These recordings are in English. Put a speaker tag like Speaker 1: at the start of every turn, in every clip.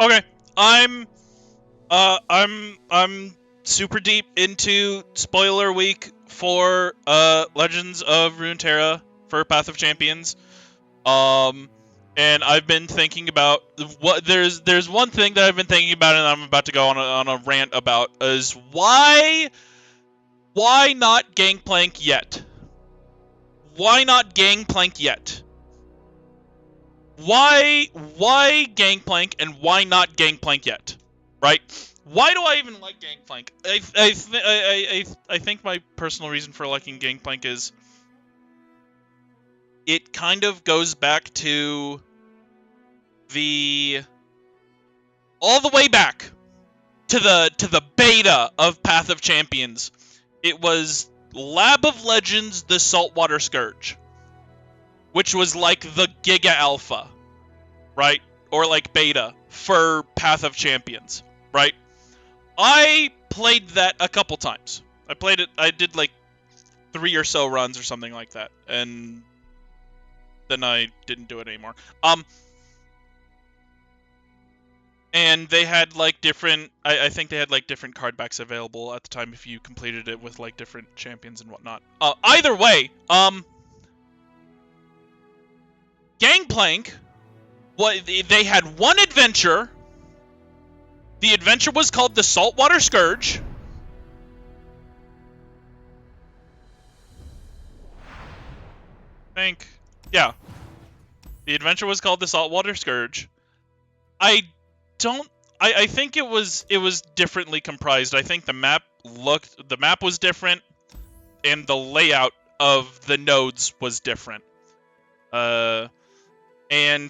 Speaker 1: Okay, I'm super deep into spoiler week for Legends of Runeterra for Path of Champions. And I've been thinking about what there's one thing that I've been thinking about, and I'm about to go on a rant about, is why not Gangplank yet? Why not Gangplank yet? Why Gangplank, and why not Gangplank yet? Right? Why do I even like Gangplank? I think my personal reason for liking Gangplank is it kind of goes back to all the way back to the beta of Path of Champions. It was Lab of Legends, the Saltwater Scourge, which was like the Giga Alpha, right? Or like beta for Path of Champions, right? I played that a couple times. I did like 3 or so runs or something like that, and then I didn't do it anymore. And they had like different, I think they had like different card backs available at the time if you completed it with like different champions and whatnot. Either way, Gangplank, they had one adventure. The adventure was called the Saltwater Scourge. Yeah. The adventure was called the Saltwater Scourge. I think it was differently comprised. I think the map was different, and the layout of the nodes was different. And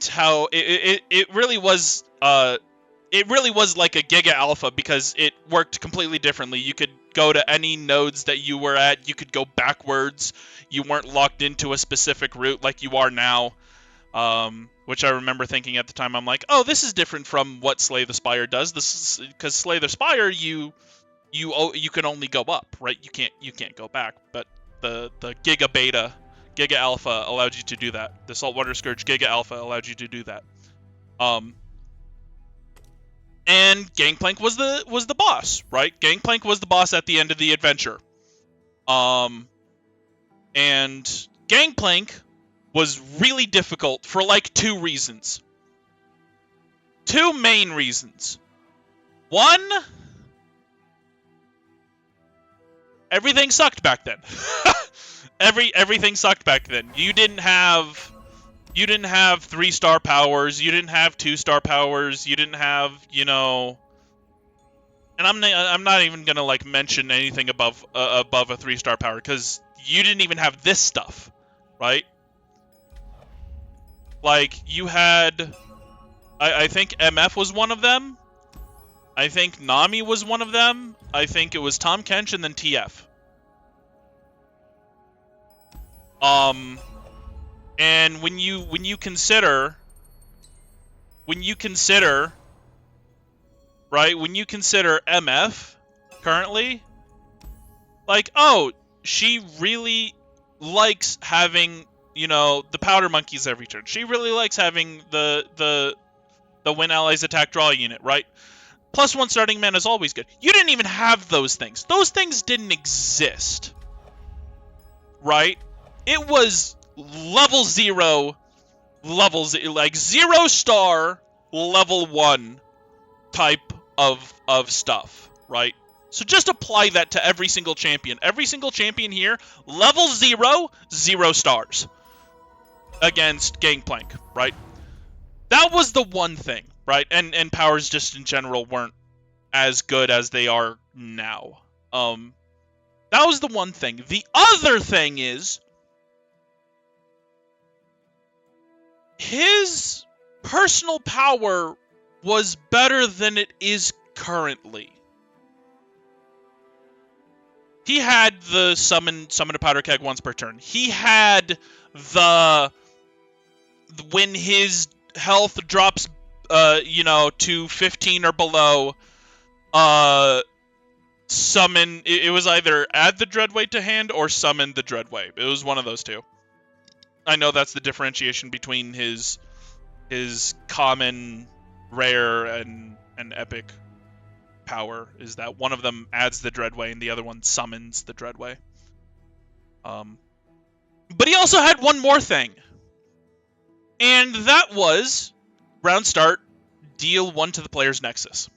Speaker 1: how it really was like a Giga Alpha, because it worked completely differently. You could go to any nodes that you were at. You could go backwards. You weren't locked into a specific route like you are now. Which I remember thinking at the time, I'm like, oh, this is different from what Slay the Spire does. This is because Slay the Spire, you can only go up, right? You can't go back. But the Giga Alpha allowed you to do that. The Saltwater Scourge Giga Alpha allowed you to do that. And Gangplank was the boss, right? Gangplank was the boss at the end of the adventure. And Gangplank was really difficult for like 2 reasons. 2 main reasons. One, everything sucked back then. Everything sucked back then. You didn't have 3-star powers. You didn't have 2-star powers. You didn't have, and I'm not even gonna like mention anything above a 3-star power, because you didn't even have this stuff, right? Like, you had, I think MF was one of them. I think Nami was one of them. I think it was Tom Kench and then TF. And when you consider, right, when you consider MF currently, like, oh, she really likes having, the powder monkeys every turn. She really likes having the when allies attack draw unit, right? +1 starting mana is always good. You didn't even have those things. Those things didn't exist, right? It was level 0, like 0-star level 1 type of stuff, right? So just apply that to every single champion. Every single champion here, level 0, 0 stars against Gangplank, right? That was the one thing, right? And powers just in general weren't as good as they are now. That was the one thing. The other thing is, his personal power was better than it is currently. He had the summon a powder keg once per turn. He had when his health drops to 15 or below, summon, it was either add the Dreadway to hand or summon the Dreadway. It was one of those two. I know that's the differentiation between his common rare and epic power is that one of them adds the Dreadway and the other one summons the Dreadway. But he also had one more thing, and that was round start, deal 1 to the player's nexus.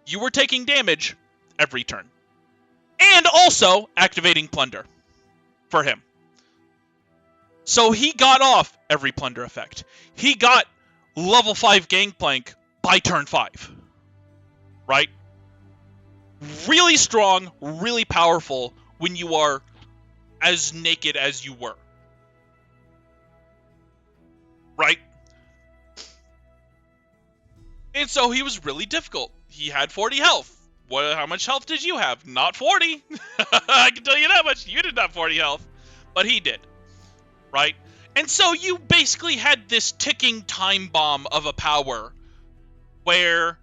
Speaker 1: You were taking damage every turn, and also activating plunder for him. So he got off every plunder effect. He got level 5 Gangplank by turn 5. Right? Really strong, really powerful when you are as naked as you were. Right? And so he was really difficult. He had 40 health. How much health did you have? Not 40. I can tell you that much. You didn't have 40 health. But he did. Right? And so you basically had this ticking time bomb of a power where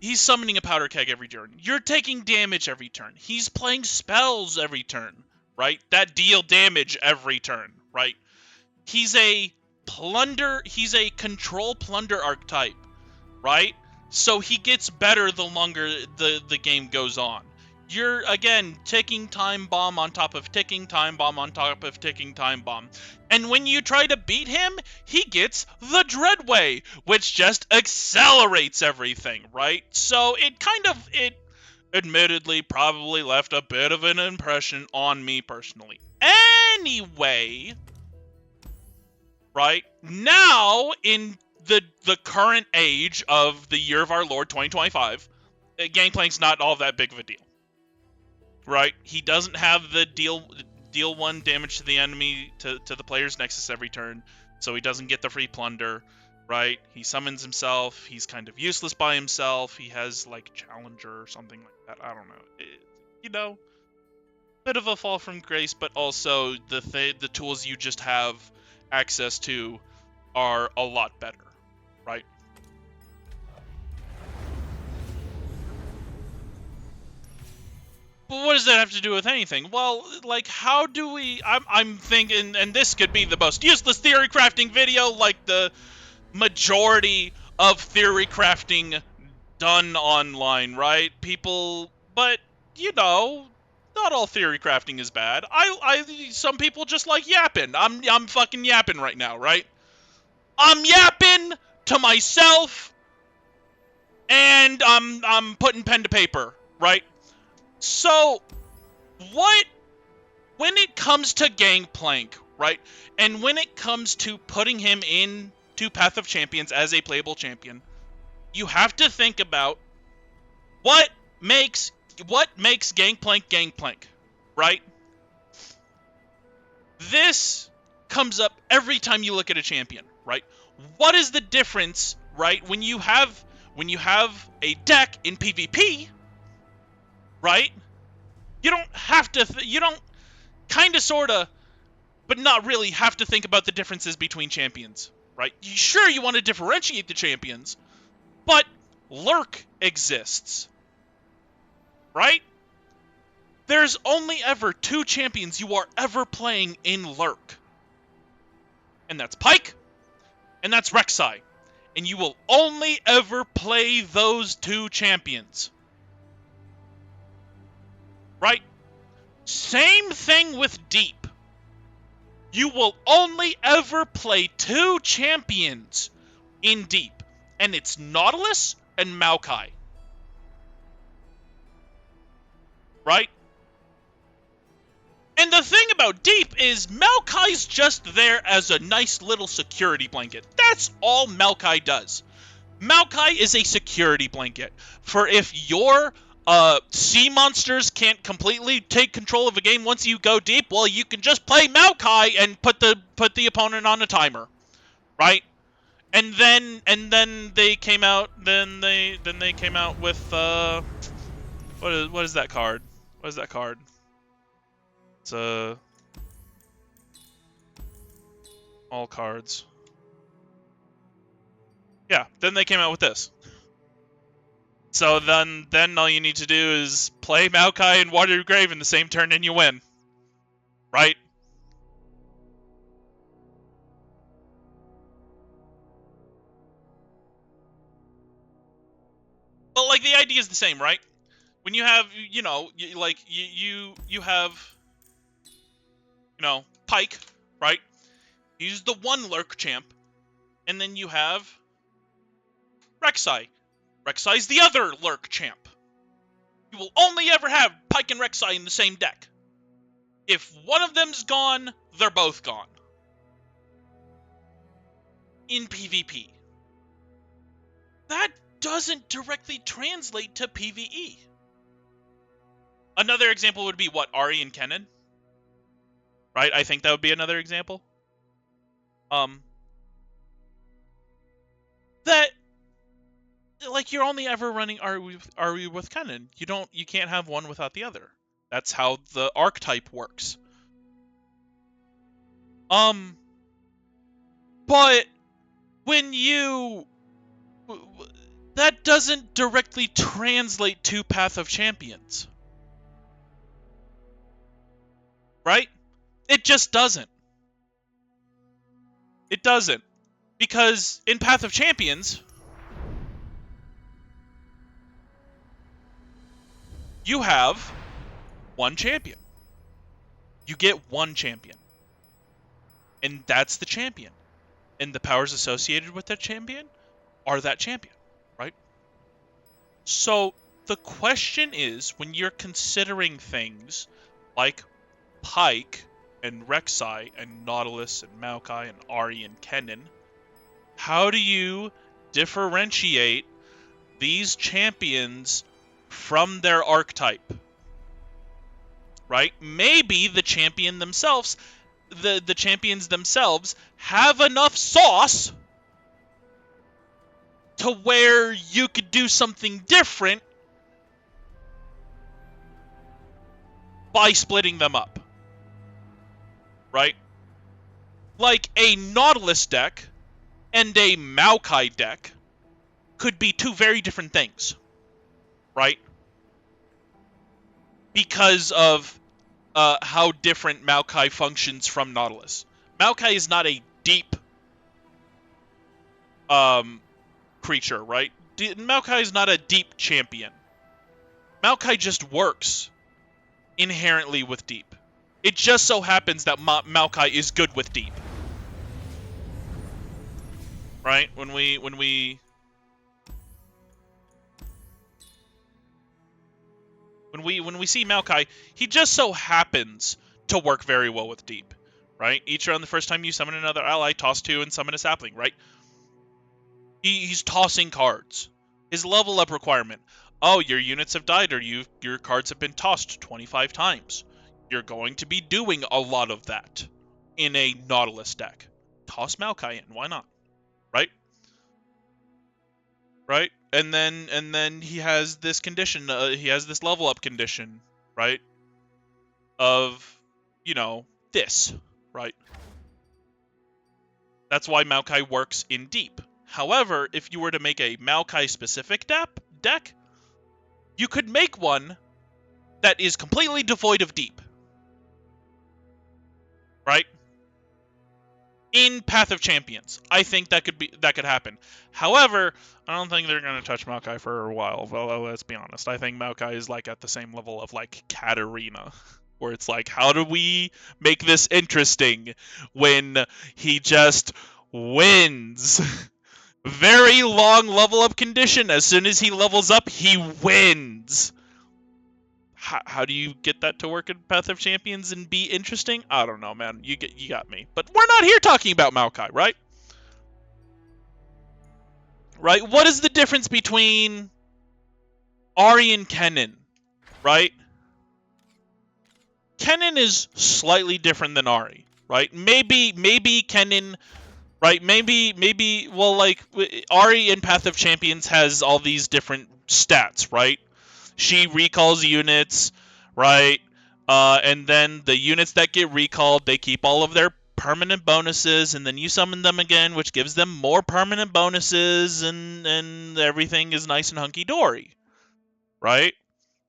Speaker 1: he's summoning a powder keg every turn. You're taking damage every turn. He's playing spells every turn, right? That deal damage every turn, right? He's a control plunder archetype, right? So he gets better the longer the game goes on. You're, again, ticking time bomb on top of ticking time bomb on top of ticking time bomb. And when you try to beat him, he gets the Dreadway, which just accelerates everything, right? So it admittedly probably left a bit of an impression on me personally. Anyway, right? Now, in the current age of the year of our Lord 2025, Gangplank's not all that big of a deal. Right? He doesn't have the deal 1 damage to the enemy to the player's nexus every turn, so he doesn't get the free plunder, right? He summons himself, he's kind of useless by himself, he has like Challenger or something like that, I don't know. Bit of a fall from grace, but also the tools you just have access to are a lot better, right? But what does that have to do with anything? Well, like, how do we... I'm thinking, and this could be the most useless theory crafting video, like the majority of theory crafting done online, right? But, not all theory crafting is bad. Some people just like yapping. I'm fucking yapping right now, right? I'm yapping to myself, and I'm putting pen to paper, right? So, when it comes to Gangplank, right, and when it comes to putting him into Path of Champions as a playable champion, you have to think about what makes Gangplank, right? This comes up every time you look at a champion, right? What is the difference, right, when you have a deck in PvP, right? You don't have to, you don't kind of, sort of, but not really have to think about the differences between champions, right? Sure, you want to differentiate the champions, but Lurk exists, right? There's only ever 2 champions you are ever playing in Lurk. And that's Pyke, and that's Rek'Sai. And you will only ever play those 2 champions. Right? Same thing with Deep. You will only ever play 2 champions in Deep. And it's Nautilus and Maokai. Right? And the thing about Deep is Maokai's just there as a nice little security blanket. That's all Maokai does. Maokai is a security blanket for if your sea monsters can't completely take control of a game once you go deep, well, you can just play Maokai and put the opponent on a timer, right? And then they came out with what is that card? What is that card? It's all cards. Yeah, then they came out with this. So then all you need to do is play Maokai and Water Your Grave in the same turn and you win. Right? But like the idea is the same, right? When you have, you know, you have, you know, Pike, right? He's the one lurk champ, and then you have Rek'Sai. Rek'Sai's the other lurk champ. You will only ever have Pike and Rek'Sai in the same deck. If one of them's gone, they're both gone. In PvP. That doesn't directly translate to PvE. Another example would be, what, Ahri and Cannon? Right? I think that would be another example. That, like, you're only ever running Ahri with Cannon. You can't have one without the other. That's how the archetype works. But when you... that doesn't directly translate to Path of Champions. Right? It just doesn't. It doesn't. Because in Path of Champions, you have one champion. You get one champion. And that's the champion. And the powers associated with that champion are that champion, right? So the question is, when you're considering things like Pike and Rek'Sai and Nautilus and Maokai and Ahri and Cannon, how do you differentiate these champions from their archetype? Right? Maybe the champion themselves, the champions themselves have enough sauce to where you could do something different by splitting them up. Right? Like a Nautilus deck and a Maokai deck could be two very different things. Right? Because of how different Maokai functions from Nautilus. Maokai is not a deep creature, right? Maokai is not a deep champion. Maokai just works inherently with deep. It just so happens that Maokai is good with deep. Right? When we see Maokai, he just so happens to work very well with deep, right? Each round, the first time you summon another ally, toss 2 and summon a sapling, right? He's tossing cards. His level up requirement. Oh, your units have died, or your cards have been tossed 25 times. You're going to be doing a lot of that in a Nautilus deck. Toss Maokai in, why not? Right? Right? And then he has this condition, he has this level up condition, right? Of, you know, this, right? That's why Maokai works in deep. However, if you were to make a Maokai specific deck, you could make one that is completely devoid of deep. Right? In Path of Champions. I think that could happen. However, I don't think they're going to touch Maokai for a while. Well, let's be honest. I think Maokai is like at the same level of like Katarina, where it's like, how do we make this interesting when he just wins? Very long level up condition. As soon as he levels up, he wins. How do you get that to work in Path of Champions and be interesting? I don't know, man. You got me. But we're not here talking about Maokai, right? Right? What is the difference between Ahri and Cannon? Right? Cannon is slightly different than Ahri, right? Maybe Cannon, right? Maybe well, like Ahri in Path of Champions has all these different stats, right? She recalls units, right? And then the units that get recalled, they keep all of their permanent bonuses, and then you summon them again, which gives them more permanent bonuses, and everything is nice and hunky-dory, right?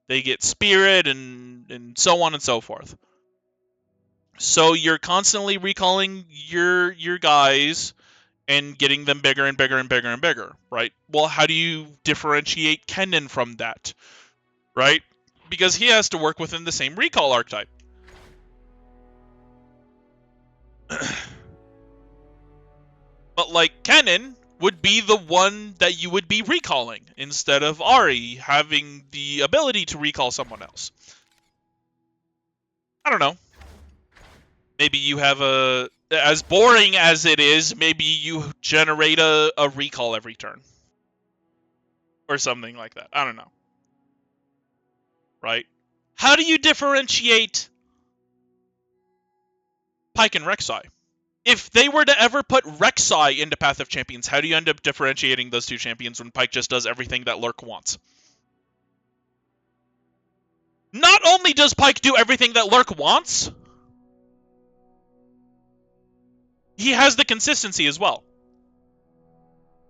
Speaker 1: They get spirit and so on and so forth. So you're constantly recalling your guys, and getting them bigger and bigger and bigger and bigger, right? Well, how do you differentiate Cannon from that, right? Because he has to work within the same recall archetype. But like Cannon would be the one that you would be recalling instead of Ahri having the ability to recall someone else. I don't know. Maybe you have a... As boring as it is, maybe you generate a recall every turn. Or something like that. I don't know. Right? How do you differentiate Pyke and Rek'Sai? If they were to ever put Rek'Sai into Path of Champions, how do you end up differentiating those two champions when Pyke just does everything that Lurk wants? Not only does Pyke do everything that Lurk wants, he has the consistency as well.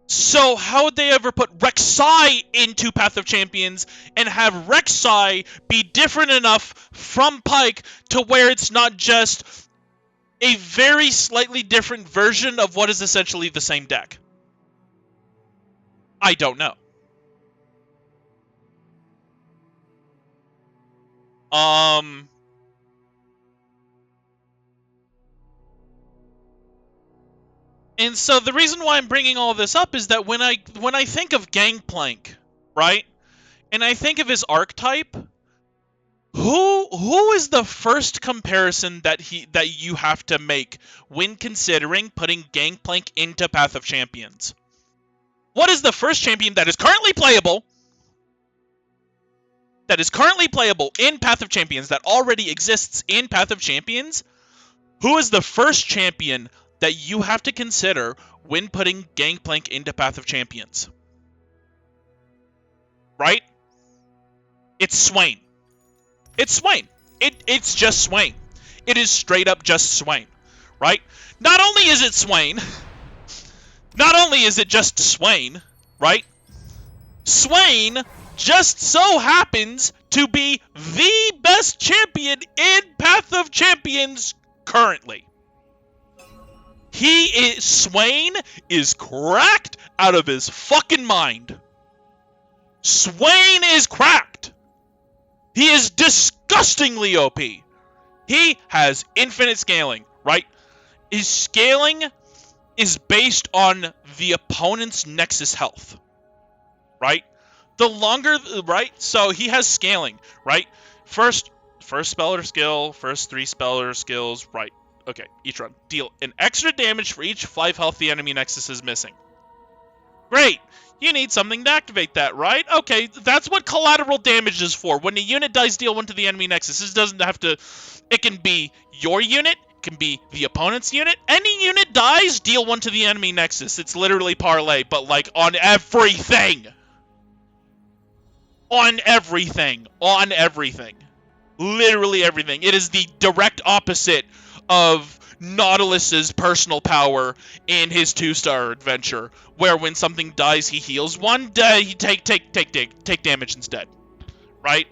Speaker 1: So how would they ever put Rek'Sai into Path of Champions and have Rek'Sai be different enough from Pyke to where it's not just a very slightly different version of what is essentially the same deck? I don't know. And so the reason why I'm bringing all this up is that when I think of Gangplank, right, and I think of his archetype, who is the first comparison that you have to make when considering putting Gangplank into Path of Champions? What is the first champion that is currently playable? That is currently playable in Path of Champions, that already exists in Path of Champions? Who is the first champion that you have to consider when putting Gangplank into Path of Champions? Right? It's Swain. It's Swain. It's just Swain. It is straight up just Swain. Right? Not only is it Swain, not only is it just Swain, right? Swain just so happens to be the best champion in Path of Champions currently. Swain is cracked out of his fucking mind. Swain is cracked. He is disgustingly OP. He has infinite scaling, right? His scaling is based on the opponent's nexus health, right? The longer, right? So he has scaling, right? First spell or skill, first 3 spell or skills, right? Okay, each run. Deal an extra damage for each 5 health the enemy nexus is missing. Great. You need something to activate that, right? Okay, that's what collateral damage is for. When a unit dies, deal 1 to the enemy nexus. This doesn't have to... It can be your unit. It can be the opponent's unit. Any unit dies, deal 1 to the enemy nexus. It's literally Parrrley, but like on everything. On everything. On everything. Literally everything. It is the direct opposite of Nautilus's personal power in his 2-star adventure, where when something dies, he heals 1 day, he take damage instead, right?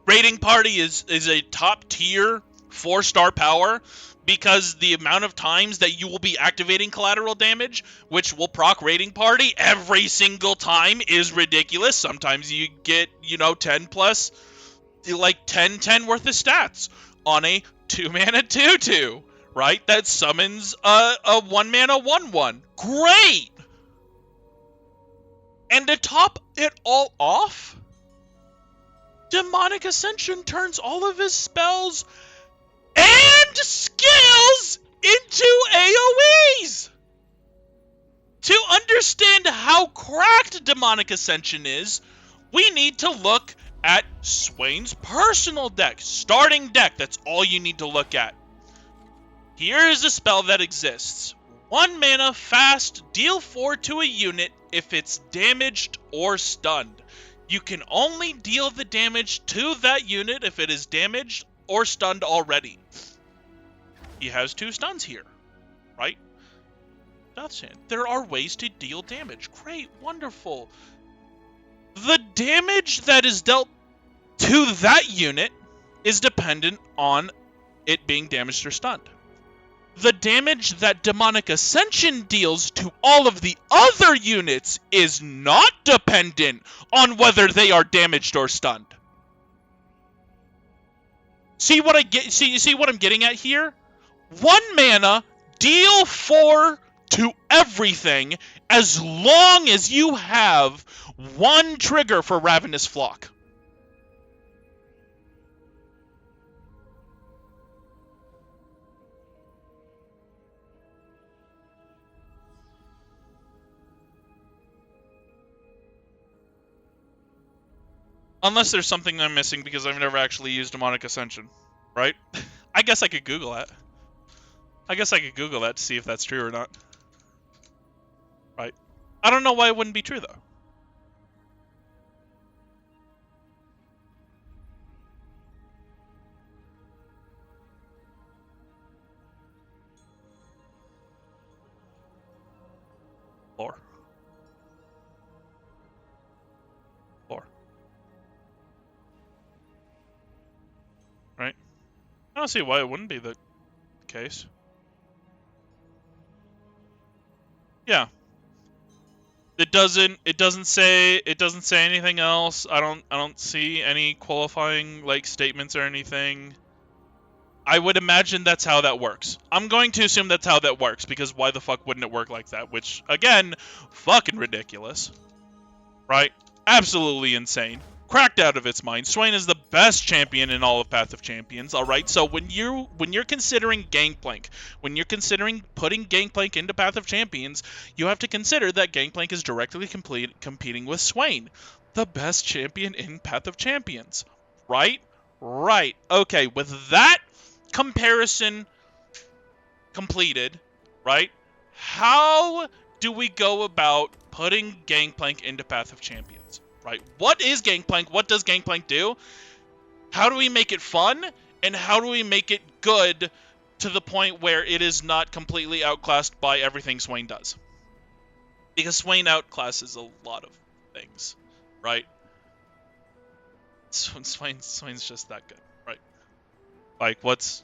Speaker 1: Raiding Party is a top tier 4-star power because the amount of times that you will be activating collateral damage, which will proc Raiding Party every single time, is ridiculous. Sometimes you get, 10 plus, like 10 worth of stats on a 2-mana 2/2, right? That summons a 1-mana 1/1. Great! And to top it all off, Demonic Ascension turns all of his spells and skills into AoEs! To understand how cracked Demonic Ascension is, we need to look at Swain's personal deck, starting deck. That's all you need to look at. Here is a spell that exists. 1 mana, fast, deal 4 to a unit if it's damaged or stunned. You can only deal the damage to that unit if it is damaged or stunned already. He has 2 stuns here, right? Death's Hand. There are ways to deal damage. Great, wonderful. The damage that is dealt to that unit is dependent on it being damaged or stunned. The damage that Demonic Ascension deals to all of the other units is not dependent on whether they are damaged or stunned. See what I get? See what I'm getting at here? 1 mana, deal 4 to everything as long as you have 1 trigger for Ravenous Flock. Unless there's something I'm missing because I've never actually used Demonic Ascension, right? I guess I could Google that. I guess I could Google that to see if that's true or not. Right? I don't know why it wouldn't be true, though. Lore. Right? I don't see why it wouldn't be the case. Yeah. It doesn't say anything else. I don't see any qualifying like statements or anything. I would imagine that's how that works. I'm going to assume that's how that works because why the fuck wouldn't it work like that? Which again, fucking ridiculous. Right? Absolutely insane. Cracked out of its mind. Swain is the best champion in all of Path of Champions, alright? So when you're considering Gangplank, when you're considering putting Gangplank into Path of Champions, you have to consider that Gangplank is directly competing with Swain, the best champion in Path of Champions. Right? Right. Okay, with that comparison completed, right? How do we go about putting Gangplank into Path of Champions? Right? What is Gangplank? What does Gangplank do? How do we make it fun? And how do we make it good to the point where it is not completely outclassed by everything Swain does? Because Swain outclasses a lot of things, right? Swain's just that good, right? Like, what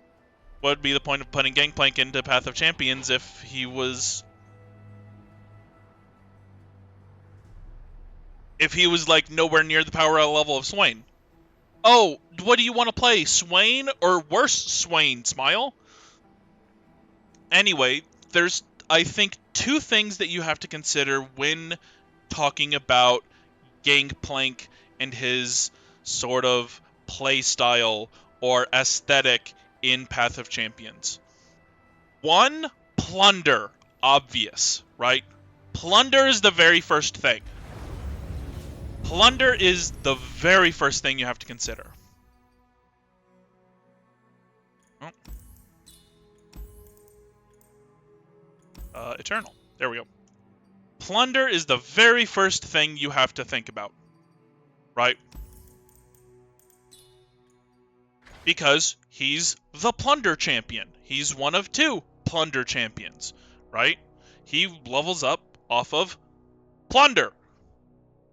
Speaker 1: would be the point of putting Gangplank into Path of Champions if he was like nowhere near the power level of Swain? Oh, what do you want to play, Swain or worse Swain, Smile? Anyway, there's, I think, 2 things that you have to consider when talking about Gangplank and his sort of play style or aesthetic in Path of Champions. 1, plunder. Obvious, right? Plunder is the very first thing. Plunder is the very first thing you have to consider. Eternal. There we go. Plunder is the very first thing you have to think about. Right? Because he's the plunder champion. He's one of 2 plunder champions. Right? He levels up off of plunder.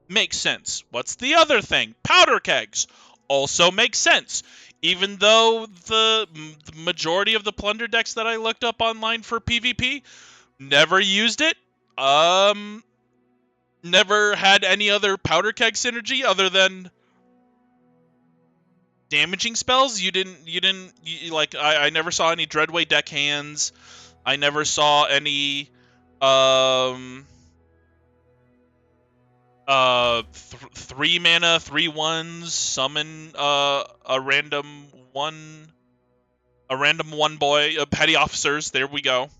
Speaker 1: Makes sense. What's the other thing? Powder kegs. Also makes sense. Even though the majority of the plunder decks that I looked up online for PvP never used it. Never had any other powder keg synergy other than damaging spells. I never saw any Dreadway deckhands. I never saw any 3 mana, 3/1s, summon a random one boy, petty officers. There we go.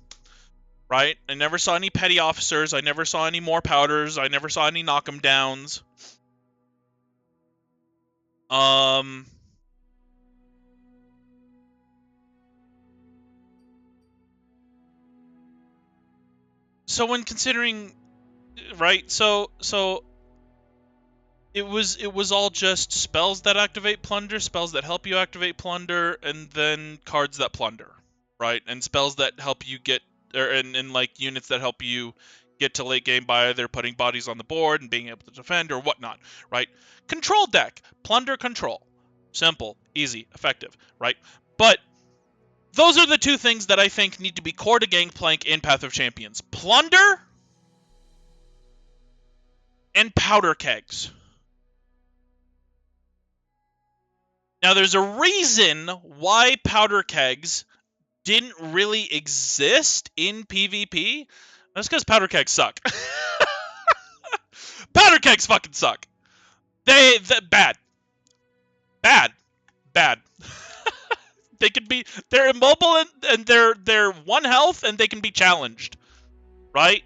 Speaker 1: Right? I never saw any petty officers. I never saw any more powders. I never saw any knock 'em downs. So when considering, right? So it was all just spells that activate plunder, spells that help you activate plunder, and then cards that plunder, right? And spells that help you get, and like units that help you get to late game by either putting bodies on the board and being able to defend or whatnot, right? Control deck, plunder control. Simple, easy, effective, right? But Those are the two things that I think need to be core to Gangplank in Path of Champions. Plunder and powder kegs. Now, there's a reason why powder kegs didn't really exist in PvP. That's because powder kegs suck. Powder kegs fucking suck. They're bad. They're immobile and they're 1 health and they can be challenged, right?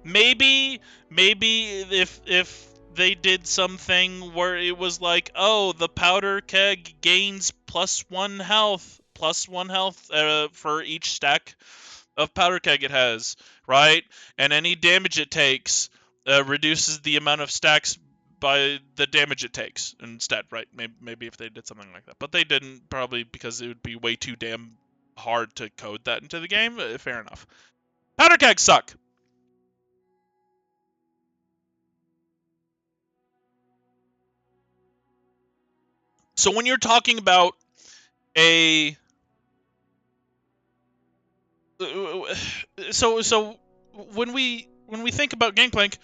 Speaker 1: Maybe if they did something where it was like, oh, the powder keg gains +1 health, for each stack of powder keg it has, right? And any damage it takes reduces the amount of stacks by the damage it takes instead, right? Maybe if they did something like that. But they didn't, probably because it would be way too damn hard to code that into the game. Fair enough. Powder kegs suck. So when you're talking about a... So when we think about Gangplank,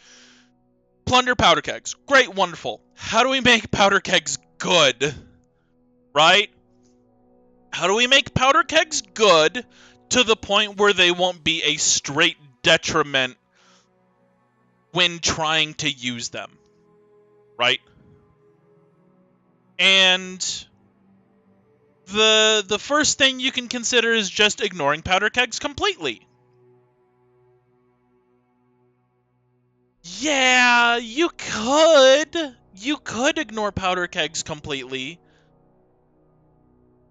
Speaker 1: plunder powder kegs. Great, wonderful. How do we make powder kegs good? Right? How do we make powder kegs good to the point where they won't be a straight detriment when trying to use them? Right? And the first thing you can consider is just ignoring powder kegs completely. Yeah, you could. You could ignore powder kegs completely.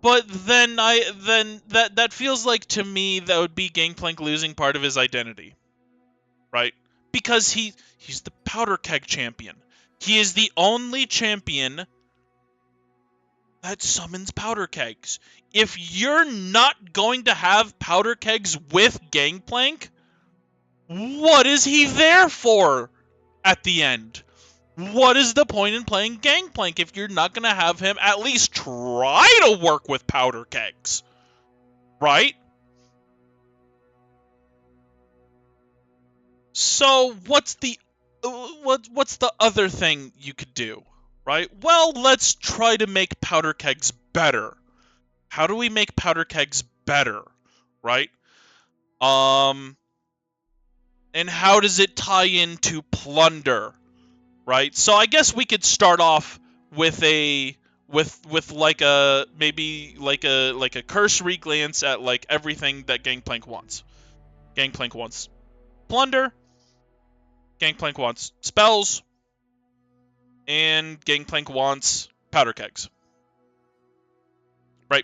Speaker 1: But then that feels like, to me, that would be Gangplank losing part of his identity. Right? Because he's the powder keg champion. He is the only champion that summons powder kegs. If you're not going to have powder kegs with Gangplank, what is he there for at the end? What is the point in playing Gangplank if you're not going to have him at least try to work with powder kegs? Right? So what's the other thing you could do? Right? Well, let's try to make powder kegs better. How do we make powder kegs better? Right? And how does it tie into plunder? Right? So I guess we could start off with like a cursory glance at like everything that Gangplank wants. Gangplank wants plunder, Gangplank wants spells, and Gangplank wants powder kegs. Right?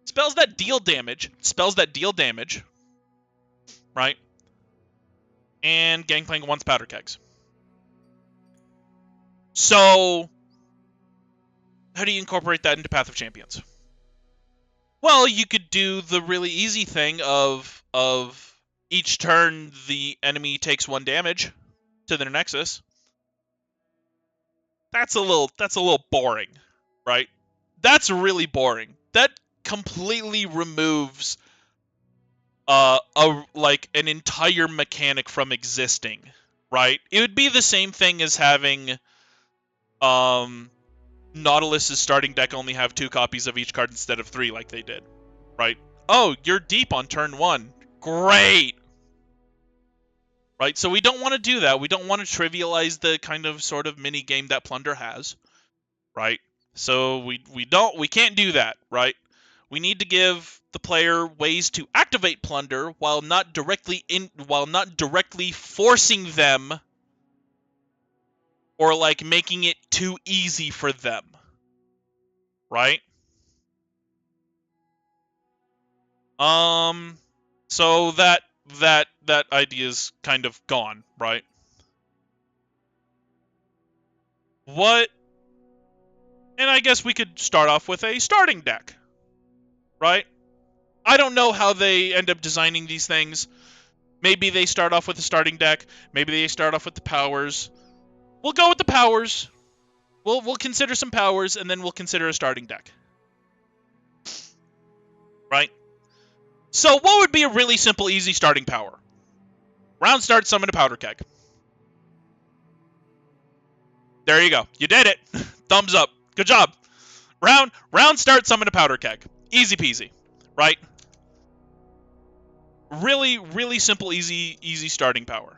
Speaker 1: Spells that deal damage, right? And Gangplank wants powder kegs. So, how do you incorporate that into Path of Champions? Well, you could do the really easy thing of each turn the enemy takes 1 damage to their nexus. That's a little boring, right? That's really boring. That completely removes an entire mechanic from existing, right? It would be the same thing as having Nautilus's starting deck only have 2 copies of each card instead of 3 like they did, right? Oh, you're deep on turn 1. Great! Right, so we don't want to do that. We don't want to trivialize the kind of sort of mini game that Plunder has, right? So we can't do that, right? We need to give the player ways to activate Plunder while not directly forcing them or like making it too easy for them, right? So that idea's kind of gone, right? What? And I guess we could start off with a starting deck, right? I don't know how they end up designing these things. Maybe they start off with a starting deck. Maybe they start off with the powers. We'll go with the powers. We'll consider some powers, and then we'll consider a starting deck. Right? So what would be a really simple, easy starting power? Round start, summon a powder keg. There you go. You did it. Thumbs up. Good job. Round start, summon a powder keg. Easy peasy, right? Really, really simple, easy starting power.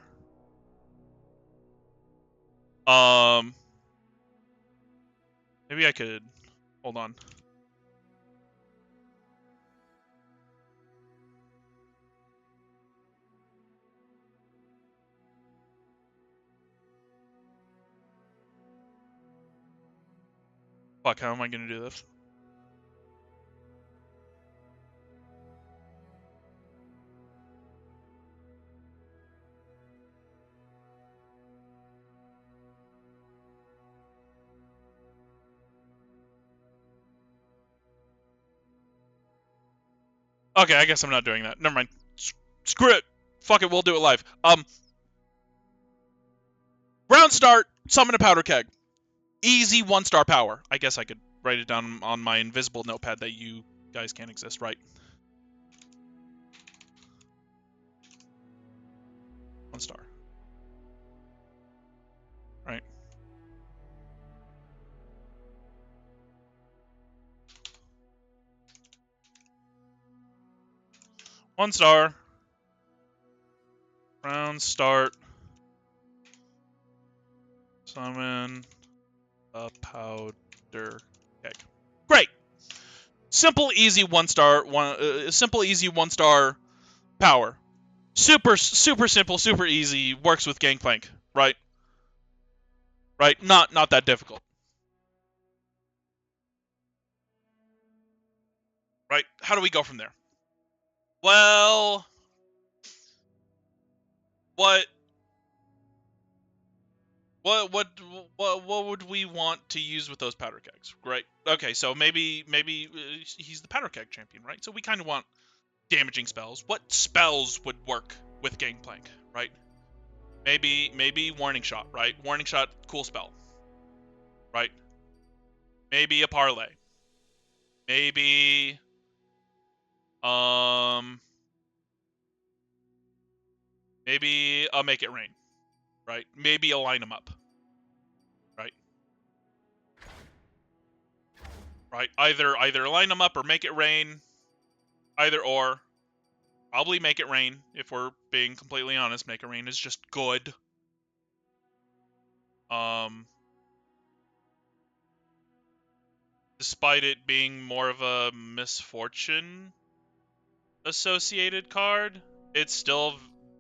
Speaker 1: Maybe I could hold on. Fuck, how am I gonna do this? Okay, I guess I'm not doing that. Never mind. Screw it. Fuck it, we'll do it live. Round start, summon a powder keg. Easy 1-star power. I guess I could write it down on my invisible notepad that you guys can't exist, right? 1 star. Right. One star. Round start. Summon a powder keg. Great. Simple, easy 1-star. Simple, easy 1-star power. Super simple, super easy. Works with Gangplank, right? Right. Not that difficult. Right. How do we go from there? Well, what would we want to use with those powder kegs, right? Okay, so maybe he's the powder keg champion, right? So we kind of want damaging spells. What spells would work with Gangplank, right? Maybe warning shot, right? Warning shot, cool spell, right? Maybe a Parrrley. Maybe maybe a make it rain, right? Maybe a line them up, right? Right? Either line them up or make it rain. Either or. Probably make it rain, if we're being completely honest. Make it rain is just good. Despite it being more of a misfortune associated card, it's still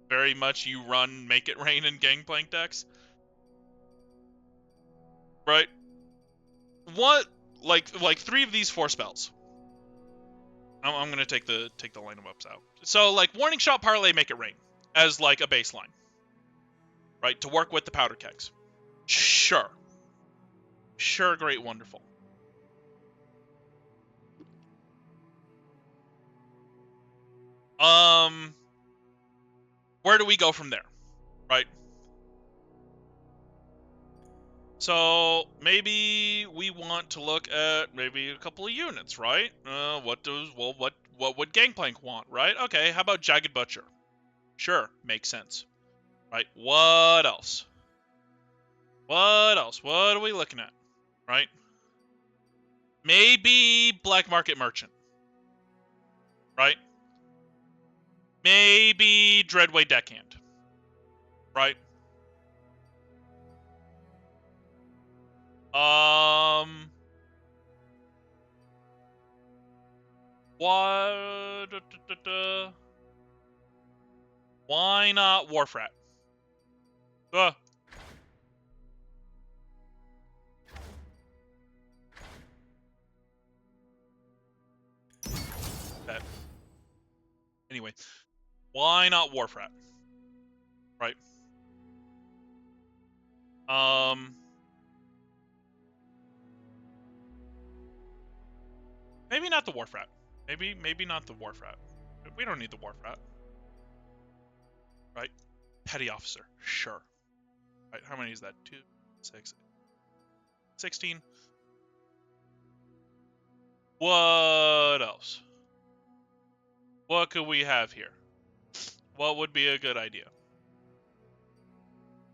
Speaker 1: very much you run make it rain in Gangplank decks. Right? What like 3 of these 4 spells. I'm gonna take the line of ups out. So like warning shot, Parrrley, make it rain as like a baseline. Right? To work with the powder kegs. Sure. Sure, great, wonderful. Where do we go from there? Right? So maybe we want to look at maybe a couple of units, right? What would Gangplank want, right? Okay, how about Jagged Butcher? Sure, makes sense. Right? What else? What else? What are we looking at? Right? Maybe Black Market Merchant. Right? Maybe Dreadway Deckhand. Right? What? Why not Warfrat? Bet. Anyway, why not Warfrat? Right. Maybe not the Warfrat. Maybe not the Warfrat. We don't need the Warfrat. Right? Petty Officer. Sure. Right, how many is that? 2, 6, 16. What else? What could we have here? What would be a good idea?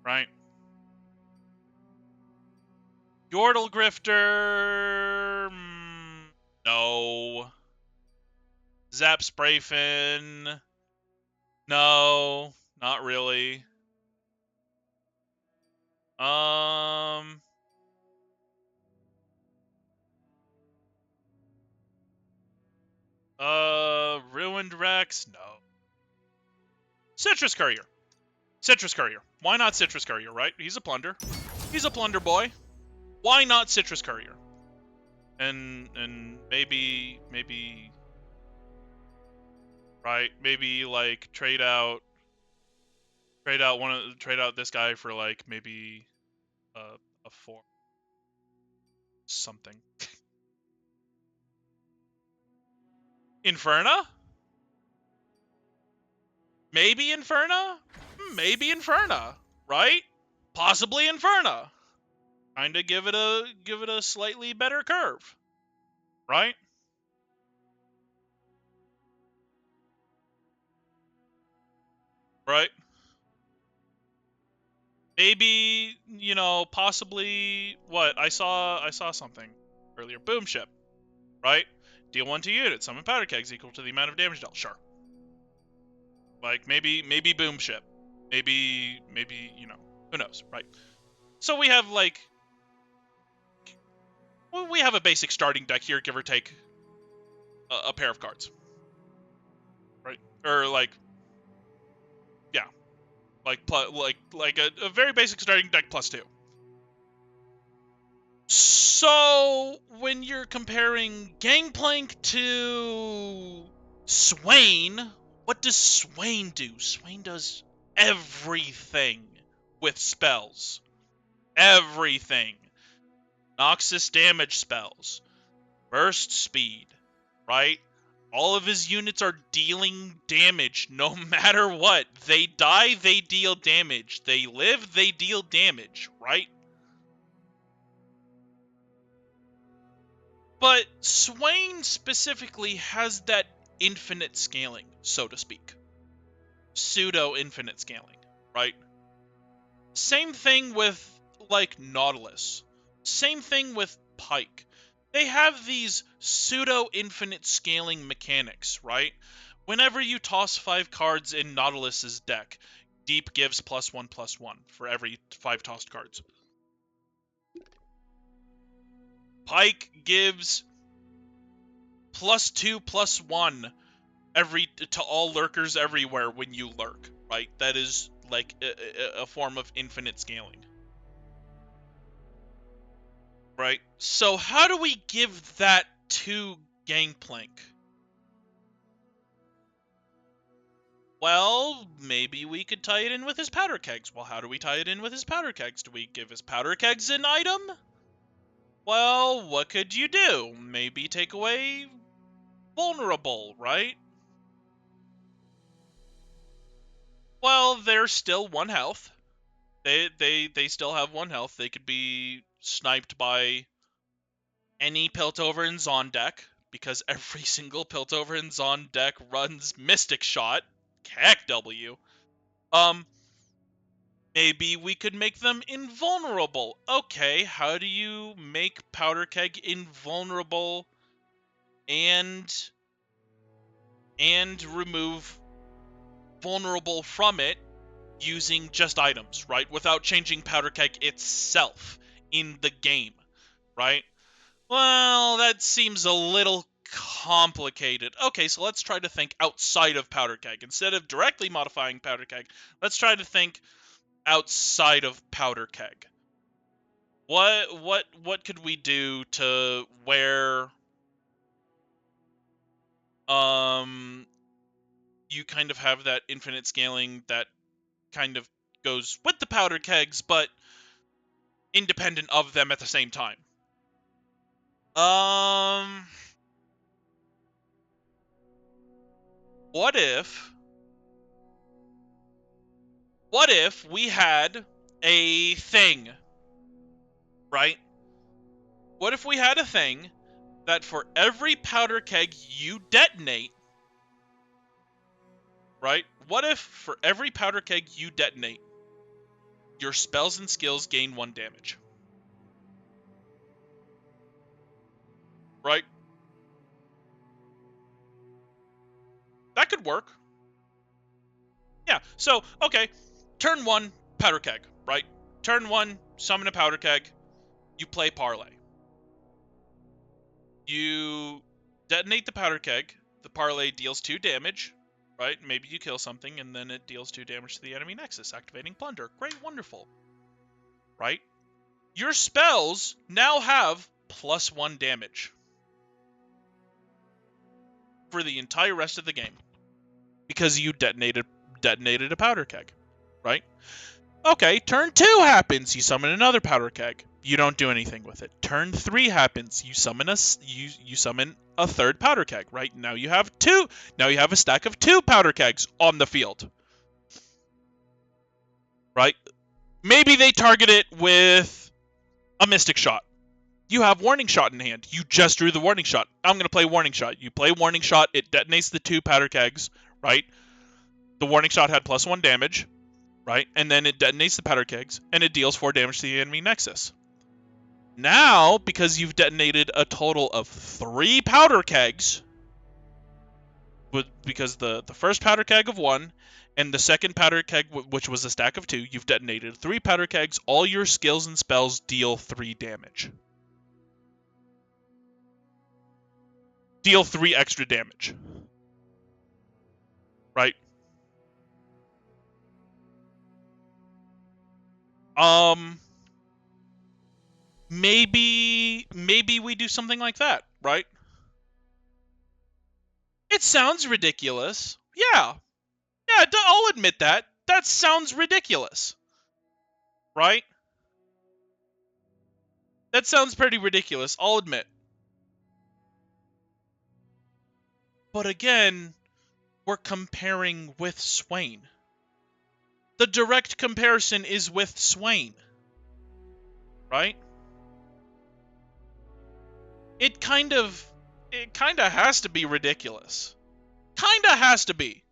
Speaker 1: Right? Yordle Grifter... no. Zap Sprayfin... no, not really. Ruined Rex? No. Citrus Courier. Citrus Courier. Why not Citrus Courier, right? He's a plunder. He's a plunder boy. Why not Citrus Courier? And maybe right, maybe like trade out this guy for like maybe a 4 something. Inferna? Maybe Inferna? Maybe Inferna, right? Possibly Inferna. Kinda give it a slightly better curve. Right? Right? Maybe, you know, possibly what? I saw something earlier. Boom ship. Right? Deal 1 to units. Summon powder kegs equal to the amount of damage dealt. Sure. Like maybe boom ship. Maybe, you know, who knows, right? So we have like we have a basic starting deck here, give or take a pair of cards. Right? Or like yeah. Like a very basic starting deck +2. So when you're comparing Gangplank to Swain, what does Swain do? Swain does everything with spells. Everything. Noxus damage spells. Burst speed. Right? All of his units are dealing damage no matter what. They die, they deal damage. They live, they deal damage. Right? But Swain specifically has that infinite scaling, so to speak. Pseudo-infinite scaling, right? Same thing with, like, Nautilus. Same thing with Pike. They have these pseudo-infinite scaling mechanics, right? Whenever you toss 5 cards in Nautilus's deck, Deep gives +1/+1 for every 5 tossed cards. Pike gives +2/+1 to all lurkers everywhere when you lurk, right? That is like a form of infinite scaling, right? So how do we give that to Gangplank? Well, maybe we could tie it in with his powder kegs. Well, how do we tie it in with his powder kegs? Do we give his powder kegs an item? Well, what could you do? Maybe take away vulnerable, right? Well, they're still 1 health. They still have 1 health. They could be sniped by any Piltover in Zon deck, because every single Piltover in Zon deck runs Mystic Shot. Heck W. Maybe we could make them invulnerable. Okay, how do you make Powder Keg invulnerable and remove vulnerable from it using just items, right? Without changing Powder Keg itself in the game, right? Well, that seems a little complicated. Okay, so let's try to think outside of Powder Keg. Instead of directly modifying Powder Keg, let's try to think outside of Powder Keg. What could we do to where you kind of have that infinite scaling that kind of goes with the Powder Kegs, but independent of them at the same time? What if we had a thing, right? What if we had a thing that for every powder keg you detonate, right? What if for every powder keg you detonate, your spells and skills gain 1 damage? Right? That could work. Yeah, so, okay. Turn 1, powder keg, right? Turn 1, summon a powder keg. You play Parrrley. You detonate the powder keg. The Parrrley deals 2 damage, right? Maybe you kill something, and then it deals 2 damage to the enemy nexus, activating Plunder. Great, wonderful. Right? Your spells now have +1 damage for the entire rest of the game because you detonated a powder keg, right? Okay, turn 2 happens. You summon another powder keg. You don't do anything with it. Turn 3 happens. You summon you summon a third powder keg. Right now you have 2. Now you have a stack of 2 powder kegs on the field. Right? Maybe they target it with a Mystic Shot. You have Warning Shot in hand. You just drew the Warning Shot. I'm going to play Warning Shot. You play Warning Shot. It detonates the 2 powder kegs. Right? The Warning Shot had +1 damage. Right? And then it detonates the powder kegs, and it deals 4 damage to the enemy nexus. Now, because you've detonated a total of 3 powder kegs, because the first powder keg of 1, and the second powder keg, which was a stack of 2, you've detonated 3 powder kegs, all your skills and spells deal 3 damage. Deal 3 extra damage. Right? Maybe we do something like that, right? It sounds ridiculous. Yeah, I'll admit that. That sounds ridiculous. Right? That sounds pretty ridiculous, I'll admit. But again, we're comparing with Swain. The direct comparison is with Swain. Right? It kind of has to be ridiculous. Kinda has to be.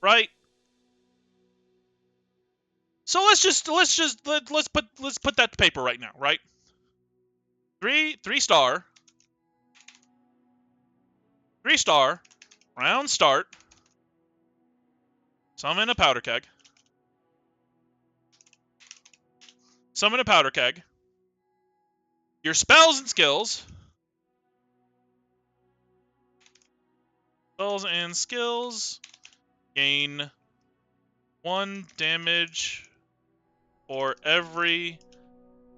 Speaker 1: Right? So let's put that to paper right now, right? 3 star. 3 star. Round start. Summon a powder keg. Summon a powder keg. Your spells and skills. Spells and skills gain 1 damage for every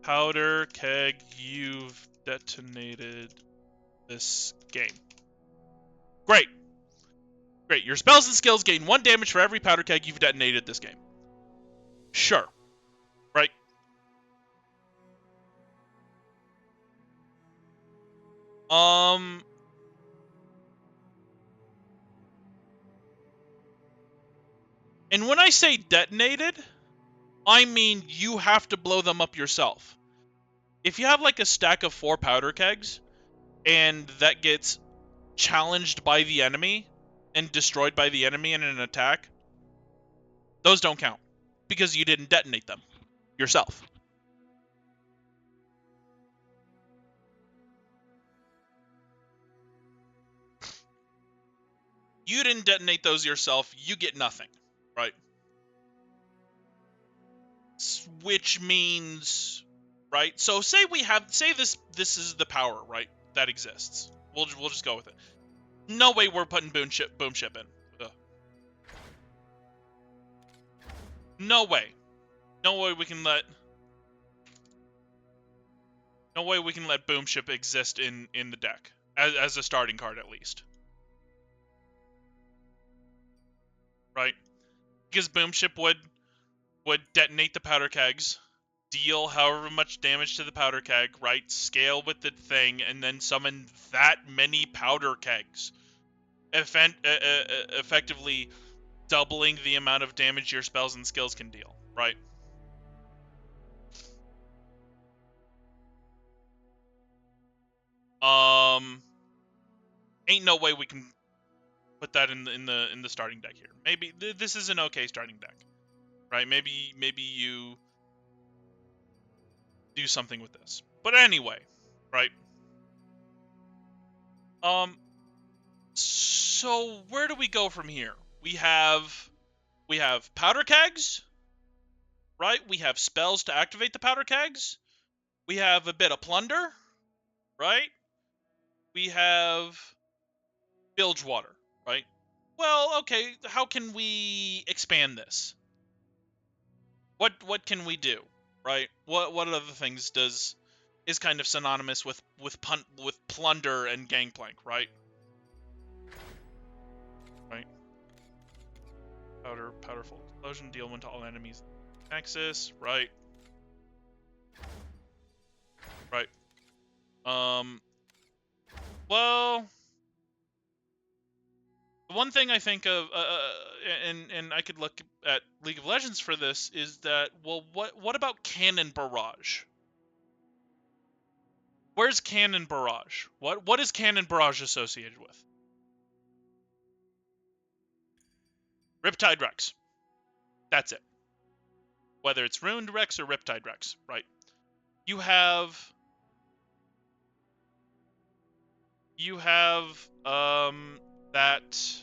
Speaker 1: powder keg you've detonated this game. Great. Great. Your spells and skills gain 1 damage for every powder keg you've detonated this game. Sure. Right? And when I say detonated, I mean you have to blow them up yourself. If you have like a stack of 4 powder kegs, and that gets challenged by the enemy and destroyed by the enemy in an attack, those don't count because you didn't detonate them yourself. You didn't detonate those yourself, you get nothing, right? Which means, right? So say this is the power, right? That exists. We'll just go with it. No way we're putting boom ship in. Ugh. No way. No way we can let boom ship exist in the deck as a starting card at least. Right? Because boom ship would detonate the powder kegs, deal however much damage to the powder keg, right? Scale with the thing, and then summon that many powder kegs, effectively doubling the amount of damage your spells and skills can deal, right? Ain't no way we can put that in the starting deck here. Maybe this is an okay starting deck, right? Maybe you do something with this. But anyway, right? So where do we go from here? We have powder kegs, right? We have spells to activate the powder kegs. We have a bit of plunder, right? We have bilge water, right? Well, okay, how can we expand this? What can we do, right? What other things is kind of synonymous with plunder and Gangplank, right? Right. Powderful explosion, deal 1 to all enemies. Nexus, right? Right. Well, the one thing I think of, and I could look at League of Legends for this, is that, well, what about Cannon Barrage? Where's Cannon Barrage? What is Cannon Barrage associated with? Riptide Rex. That's it. Whether it's Ruined Rex or Riptide Rex, right? You have that.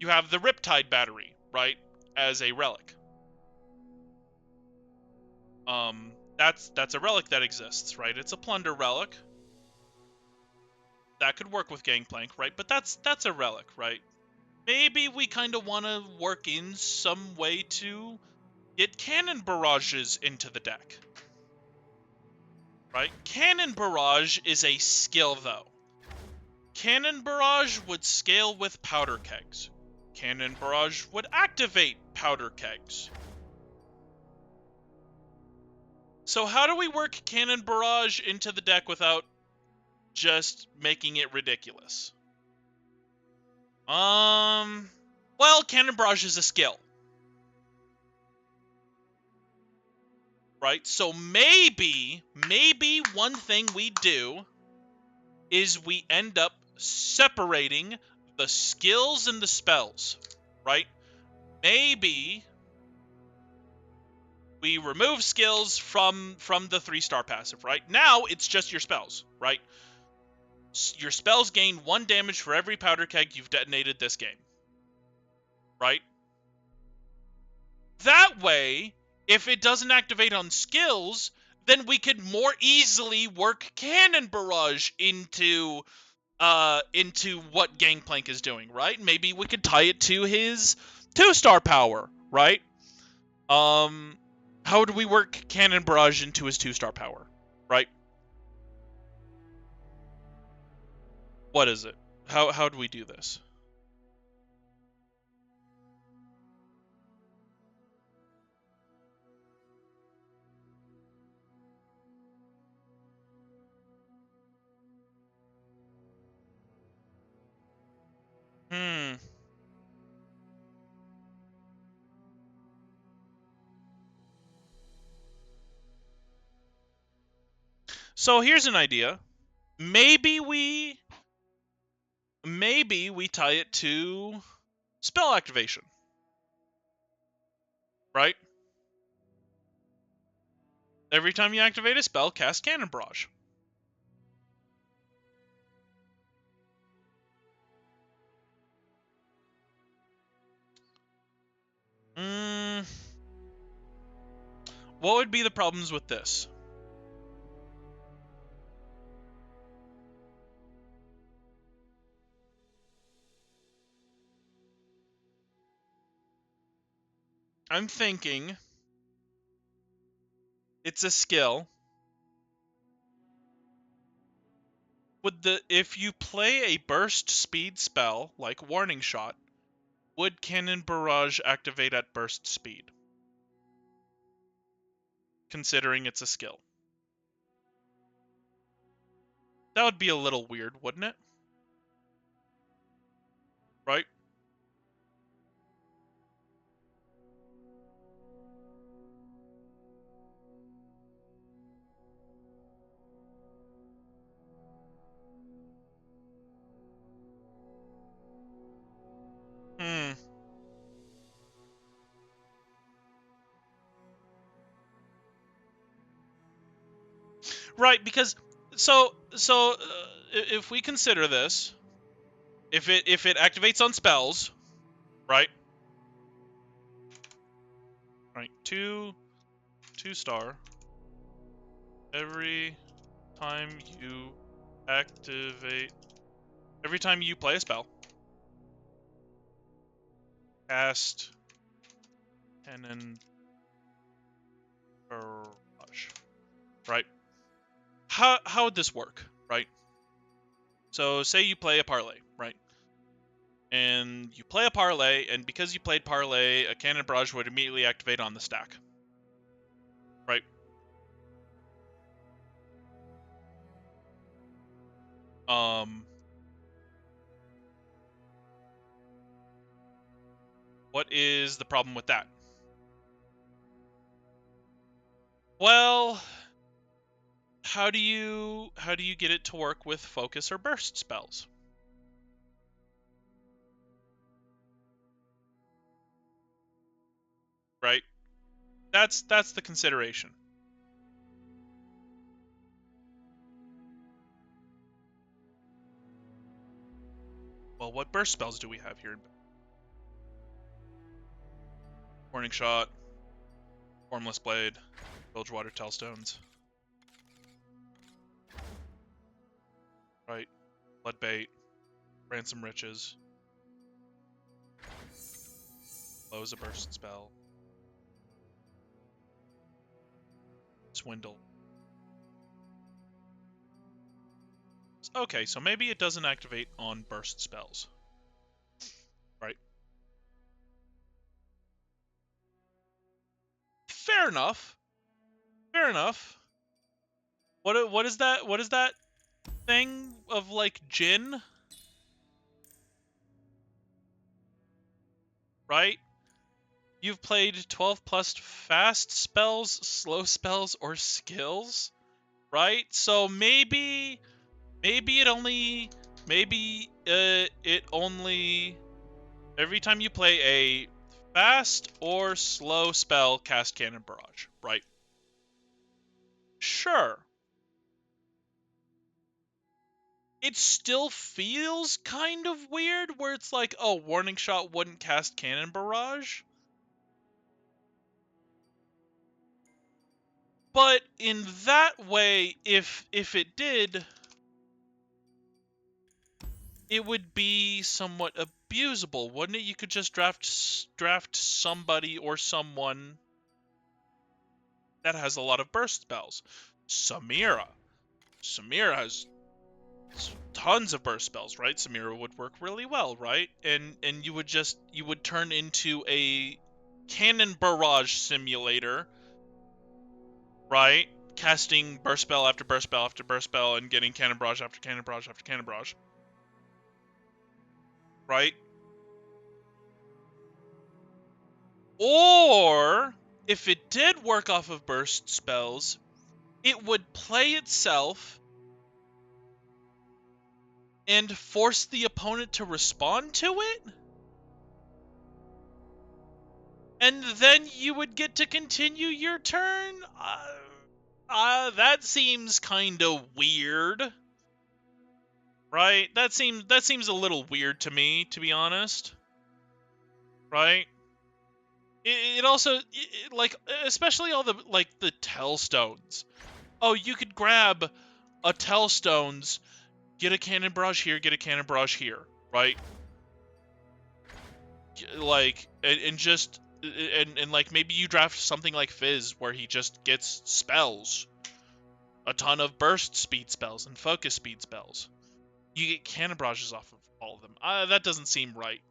Speaker 1: You have the Riptide battery, right, as a relic. That's a relic that exists, right? It's a plunder relic. That could work with Gangplank, right? But that's a relic, right? Maybe we kind of want to work in some way to get Cannon Barrages into the deck. Right? Cannon Barrage is a skill, though. Cannon Barrage would scale with powder kegs. Cannon Barrage would activate powder kegs. So how do we work Cannon Barrage into the deck without just making it ridiculous? Well, Cannon Barrage is a skill. Right? So maybe one thing we do is we end up separating the skills and the spells, right? Maybe we remove skills from the 3-star passive, right? Now it's just your spells, right? Your spells gain 1 damage for every powder keg you've detonated this game, right? That way, if it doesn't activate on skills, then we could more easily work Cannon Barrage into what Gangplank is doing, right? Maybe we could tie it to his 2-star power, right? How do we work Cannon Barrage into his 2-star power, right? What is it? How do we do this? So here's an idea. Maybe we tie it to spell activation. Right? Every time you activate a spell, cast Cannon Barrage. What would be the problems with this? I'm thinking it's a skill. If you play a burst speed spell like Warning Shot, would Cannon Barrage activate at burst speed? Considering it's a skill. That would be a little weird, wouldn't it? Right? Right, because so if we consider this, if it activates on spells, right? Right, 2 star. Every time you play a spell, cast Cannon Barrage. Right? How would this work, right? So say you play a Parrrley, right? And you play a Parrrley, and because you played Parrrley, a Cannon Barrage would immediately activate on the stack. Right? What is the problem with that? Well, how do you get it to work with focus or burst spells? Right? That's the consideration. Well, what burst spells do we have here? Warning Shot, Formless Blade, Bilgewater Tellstones. Right? Bloodbait, Ransom Riches. Close a burst spell. Swindle. Okay, so maybe it doesn't activate on burst spells. Right? Fair enough. Fair enough. What is that? What is that thing of like Jin? Right? You've played 12 plus fast spells, slow spells, or skills, right? So maybe it only every time you play a fast or slow spell, cast Cannon Barrage, right? Sure. It still feels kind of weird where it's like, oh, Warning Shot wouldn't cast Cannon Barrage. But in that way, if it did, it would be somewhat abusable, wouldn't it? You could just draft somebody or someone that has a lot of burst spells. Samira has tons of burst spells, right? Samira would work really well, right? And you would turn into a Cannon Barrage simulator, right? Casting burst spell after burst spell after burst spell and getting Cannon Barrage after Cannon Barrage after Cannon Barrage. Right? Or if it did work off of burst spells, it would play itself and force the opponent to respond to it? And then you would get to continue your turn? That seems kind of weird. Right? That seems a little weird to me, to be honest. Right? It also, like, especially all the, like, the Tellstones. Oh, you could grab a Tellstones, get a Cannon Barrage here, get a Cannon Barrage here, right? Like, and just, and like, maybe you draft something like Fizz, where he just gets spells. A ton of burst speed spells and focus speed spells. You get Cannon Barrages off of all of them. That doesn't seem right.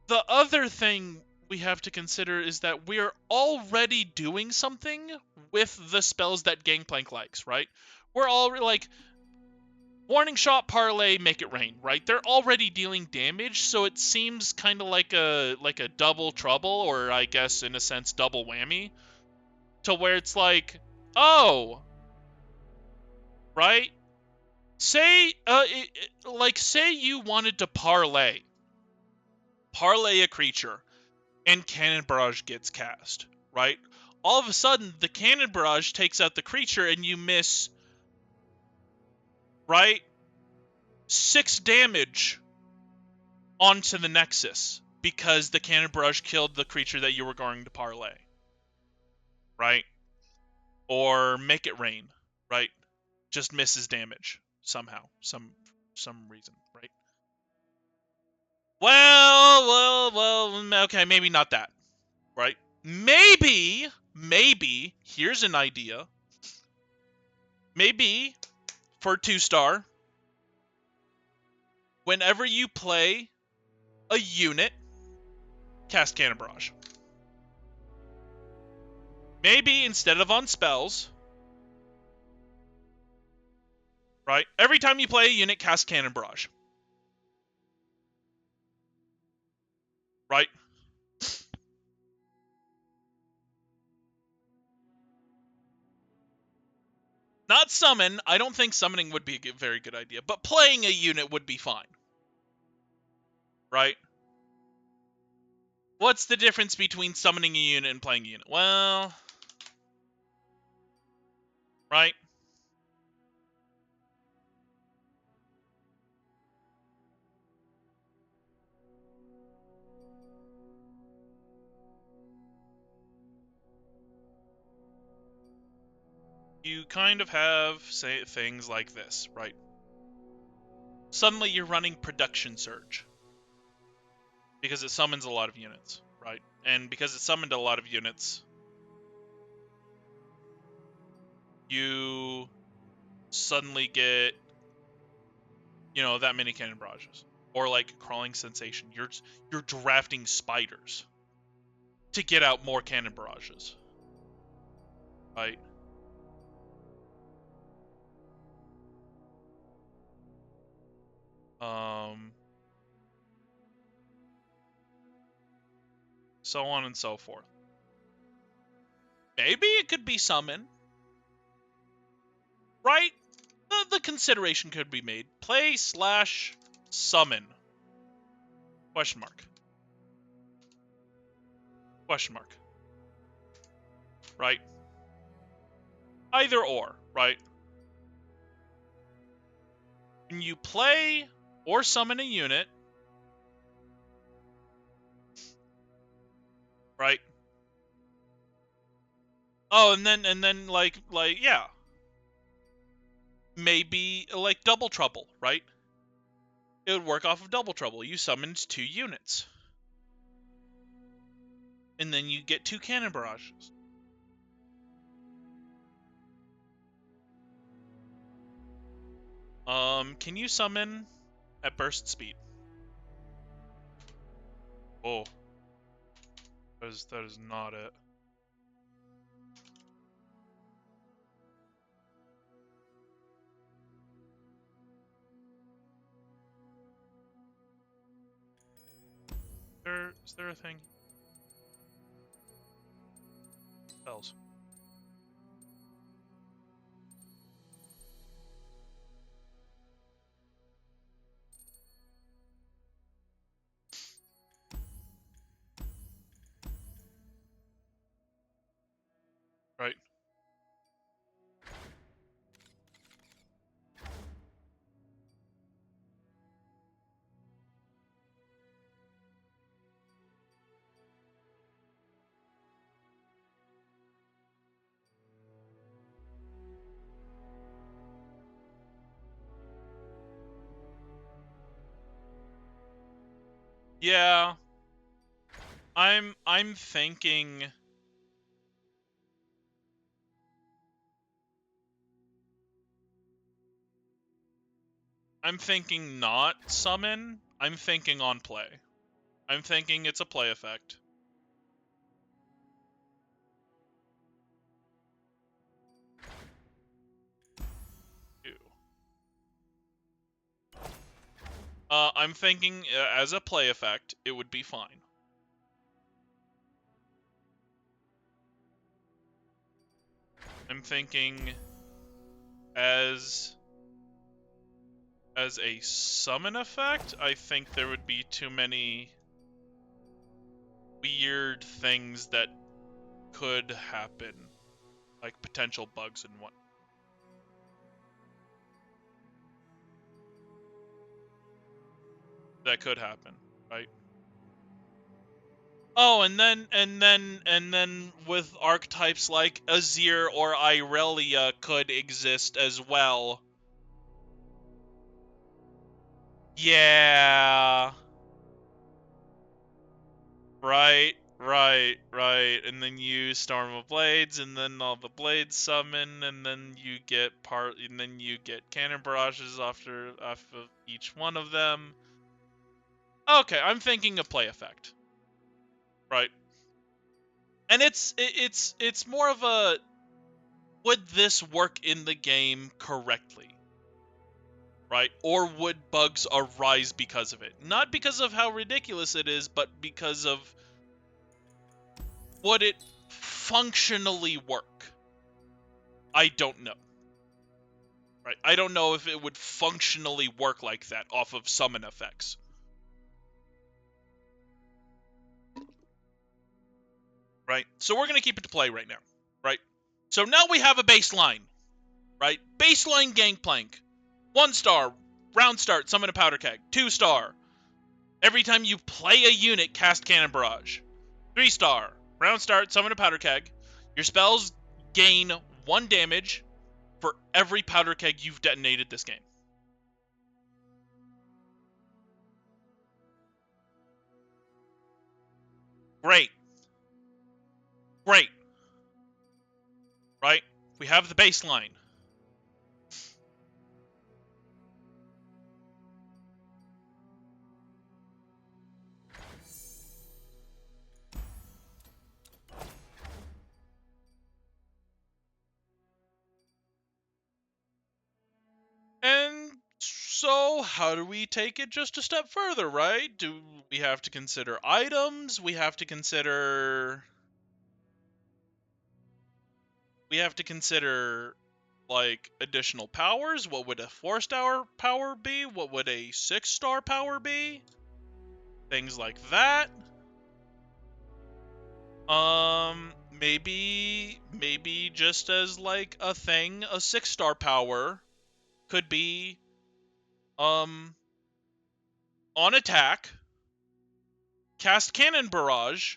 Speaker 1: The other thing we have to consider is that we're already doing something with the spells that Gangplank likes, right? We're all like, Warning Shot, Parrrley, Make It Rain, right? They're already dealing damage, so it seems kind of like a double trouble, or I guess in a sense double whammy, to where it's like, oh, right? Say, say you wanted to Parrrley a creature, and Cannon Barrage gets cast, right? all of a sudden the Cannon Barrage takes out the creature and you miss, right, 6 damage onto the nexus because the Cannon Barrage killed the creature that you were going to parlay, right? Or Make It Rain, right? Just misses damage somehow, some reason, right? Well, okay, maybe not that, right? Maybe, here's an idea. Maybe, for 2-star, whenever you play a unit, cast Cannon Barrage. Maybe instead of on spells, right? Every time you play a unit, cast Cannon Barrage. Right? Not summon. I don't think summoning would be a very good idea, but playing a unit would be fine. Right? What's the difference between summoning a unit and playing a unit? Well, right? You kind of have, say, things like this, right? Suddenly you're running Production Surge because it summons a lot of units, right? And because it summoned a lot of units, you suddenly get, you know, that many Cannon Barrages. Or like Crawling Sensation. You're drafting spiders to get out more Cannon Barrages. Right? So on and so forth. Maybe it could be summon. Right? The consideration could be made. Play/summon. Question mark. Question mark. Right? Either or, right? When you play or summon a unit, right? Oh, and then like yeah. Maybe like Double Trouble, right? It would work off of Double Trouble. You summoned 2 units. And then you get 2 Cannon Barrages. Can you summon at burst speed? Oh. That is not it. Is there a thing? Spells. Right. Yeah. I'm thinking not summon. I'm thinking on play. I'm thinking it's a play effect. I'm thinking as a play effect, it would be fine. I'm thinking as a summon effect, I think there would be too many weird things that could happen, like potential bugs and what. That could happen, right? Oh, and then with archetypes like Azir or Irelia could exist as well. Yeah. Right. And then you Storm of Blades, and then all the blades summon, and then you get Cannon Barrages off of each one of them. Okay, I'm thinking of play effect. Right. And it's more of a, would this work in the game correctly? Right? Or would bugs arise because of it? Not because of how ridiculous it is, but because of, would it functionally work? I don't know. Right? I don't know if it would functionally work like that off of summon effects. Right? So we're going to keep it to play right now. Right? So now we have a baseline. Right? Baseline Gangplank. 1 star, round start, summon a powder keg. 2 star. Every time you play a unit, cast Cannon Barrage. 3 star, round start, summon a powder keg. Your spells gain 1 damage for every powder keg you've detonated this game. Great. Great. Right? We have the baseline. And so, how do we take it just a step further, right? Do we have to consider items? We have to consider, like, additional powers. What would a 4-star power be? What would a 6-star power be? Things like that. Maybe just as, like, a thing, a 6-star power could be, on attack, cast Cannon Barrage,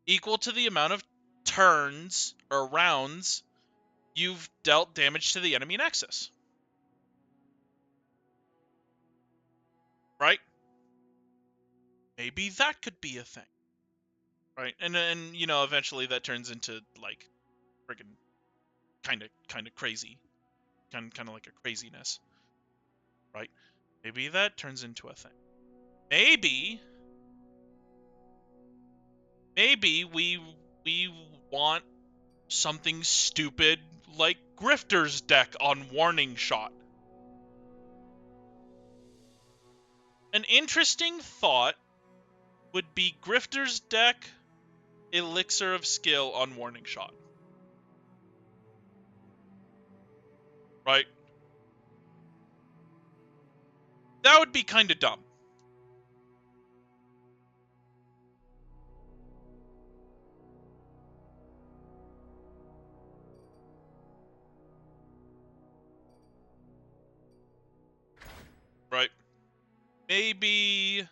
Speaker 1: equal to the amount of turns or rounds you've dealt damage to the enemy nexus. Right? Maybe that could be a thing. Right? And you know, eventually that turns into, like, friggin' kind of crazy. Kind of like a craziness. Right? Maybe that turns into a thing. Maybe we want something stupid like Grifter's deck on Warning Shot. An interesting thought would be Grifter's deck, Elixir of Skill on Warning Shot. Right? That would be kind of dumb. Right? Maybe...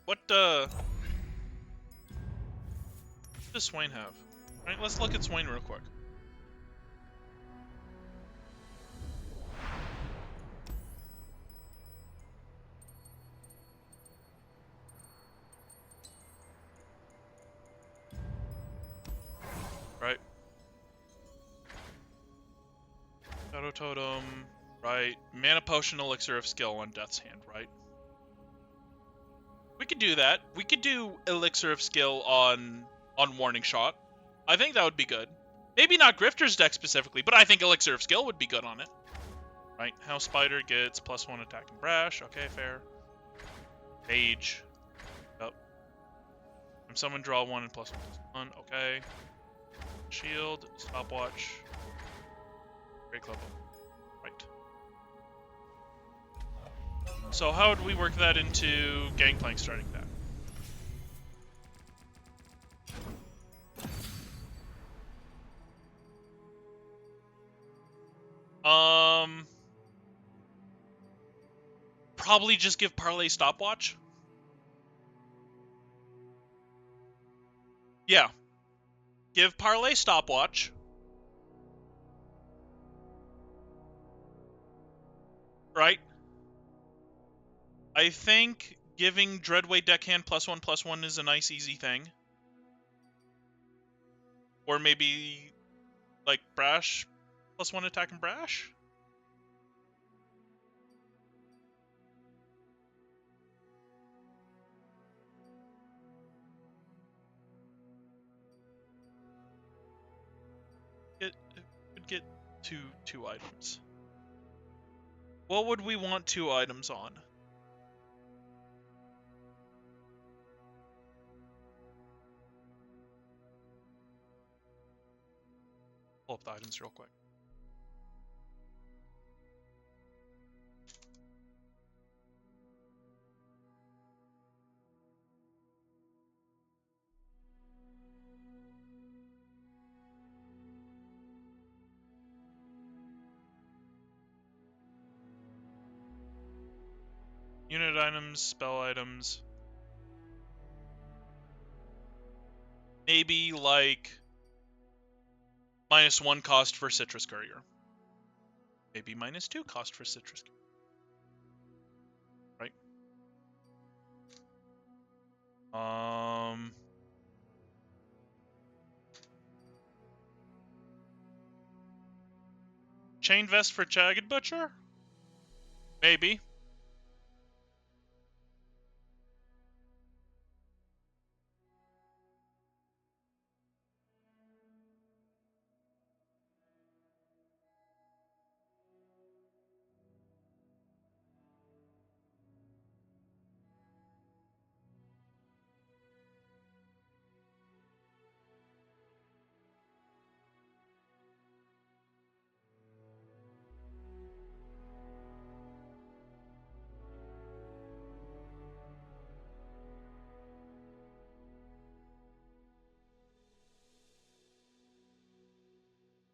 Speaker 1: What does Swain have? Right, let's look at Swain real quick. Right? Shadow Totem, right? Mana Potion, Elixir of Skill on Death's Hand, right? We could do that. We could do Elixir of Skill on Warning Shot. I think that would be good. Maybe not Grifter's deck specifically, but I think Elixir of Skill would be good on it. Right? House Spider gets +1 attack and brash. Okay, fair. Page. Yep. From someone draw 1 and +1/+1. Okay. Shield. Stopwatch. Great Club. Right. So how would we work that into Gangplank starting that? probably just give Parrrley Stopwatch. Yeah. Give Parrrley Stopwatch. Right? I think giving Dreadway Deckhand +1/+1 is a nice, easy thing. Or maybe, like, Brash +1 attack and Brash? It would get two items. What would we want 2 items on? Pull up the items real quick. Unit items, spell items. Maybe like -1 cost for Citrus Courier. Maybe -2 cost for Citrus Courier. Right? Chain vest for Jagged Butcher? Maybe.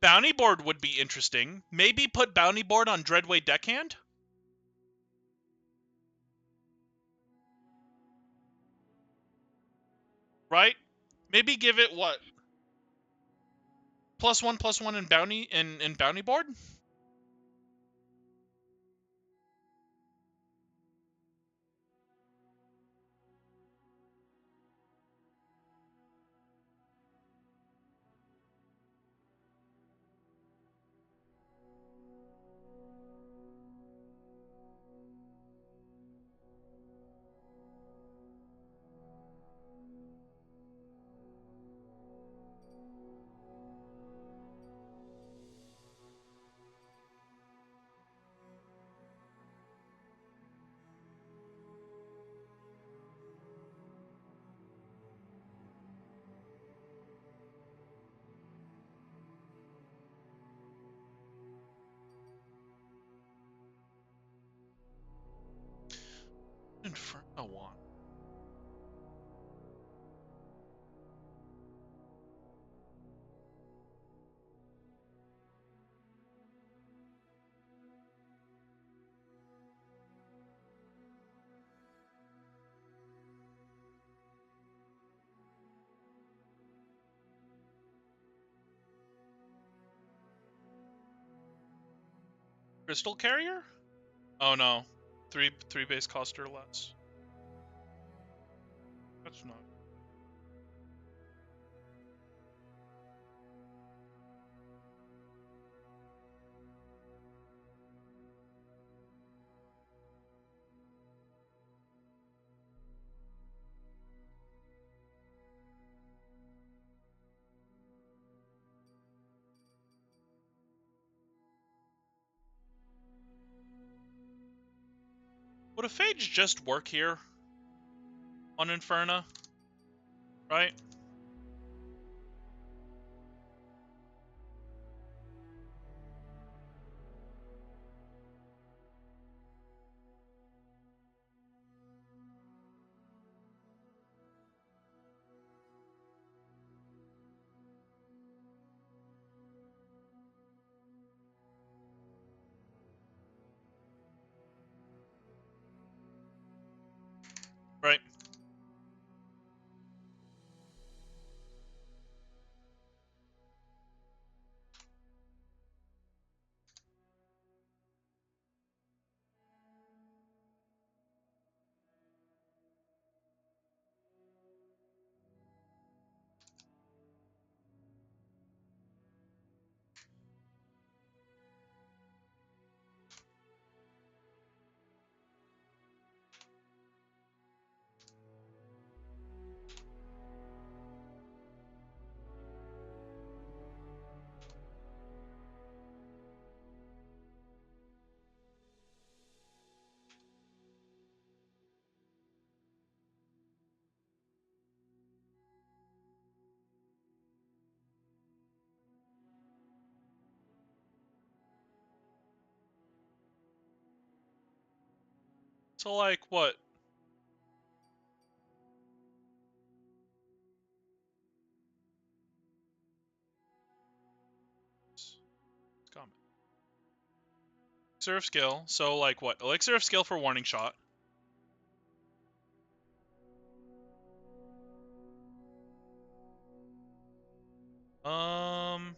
Speaker 1: Bounty board would be interesting. Maybe put bounty board on Dreadway Deckhand? Right? Maybe give it what? +1/+1 in bounty in bounty board? Inferna one. Crystal Carrier? Oh no. Three base cost or less. That's not. Would a Phage just work here on Inferna? Right? So, like, what? Comment. Elixir of skill. So, like, what? Elixir of skill for warning shot. Um...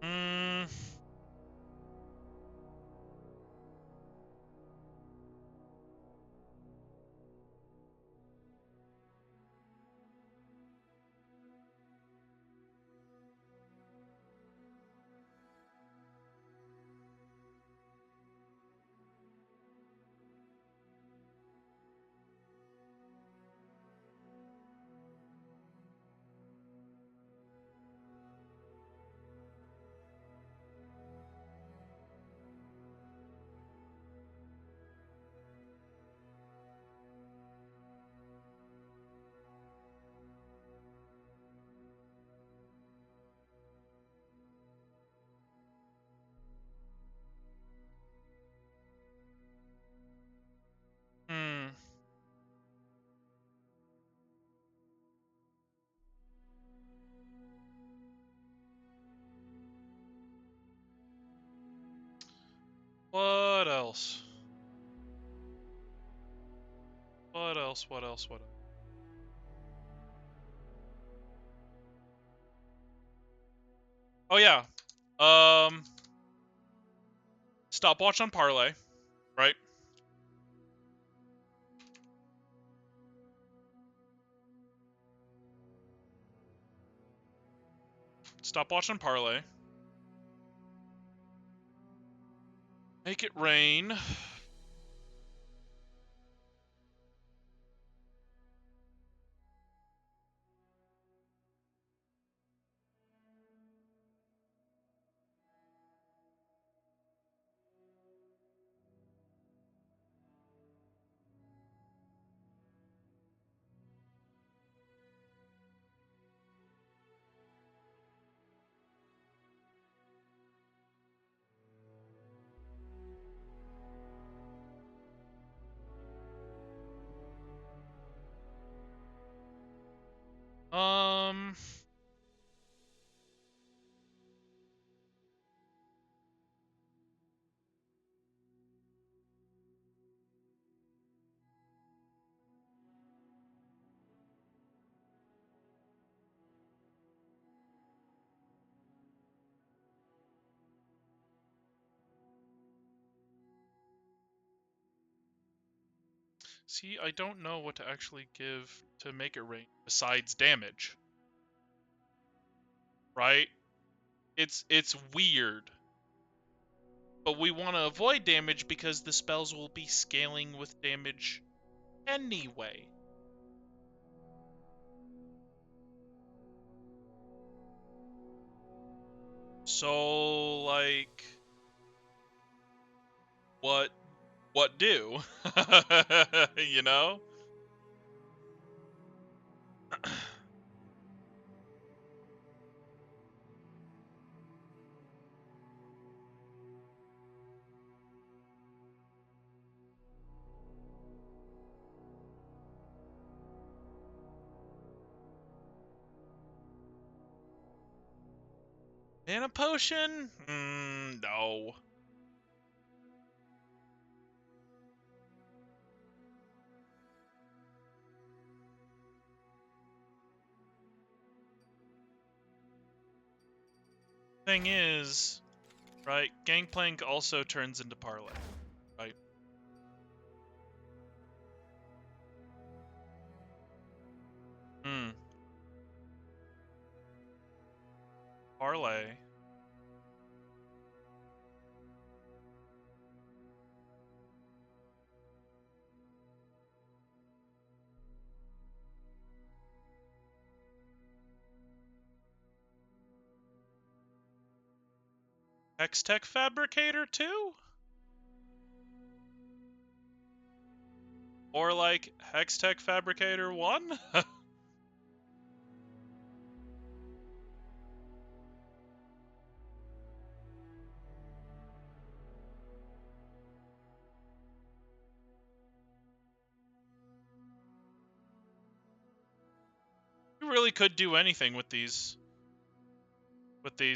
Speaker 1: Mm, hmm. What else? What else? What else? What else? Oh, yeah. Stopwatch on Parrrley, right? Stopwatch on Parrrley. Make it rain. Um... See, I don't know what to actually give to make it rain besides damage. Right? It's weird. But we want to avoid damage because the spells will be scaling with damage anyway. So, like, what do? You know? Mana potion? No. Thing is, right, Gangplank also turns into Parrrley, right? Parrrley. Hextech Fabricator 2? Or like Hextech Fabricator 1? You really could do anything with these.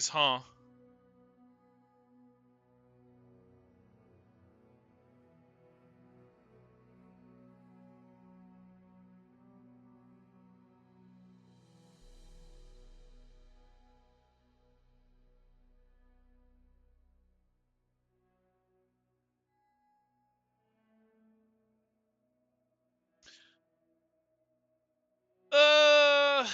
Speaker 1: Huh? Uh...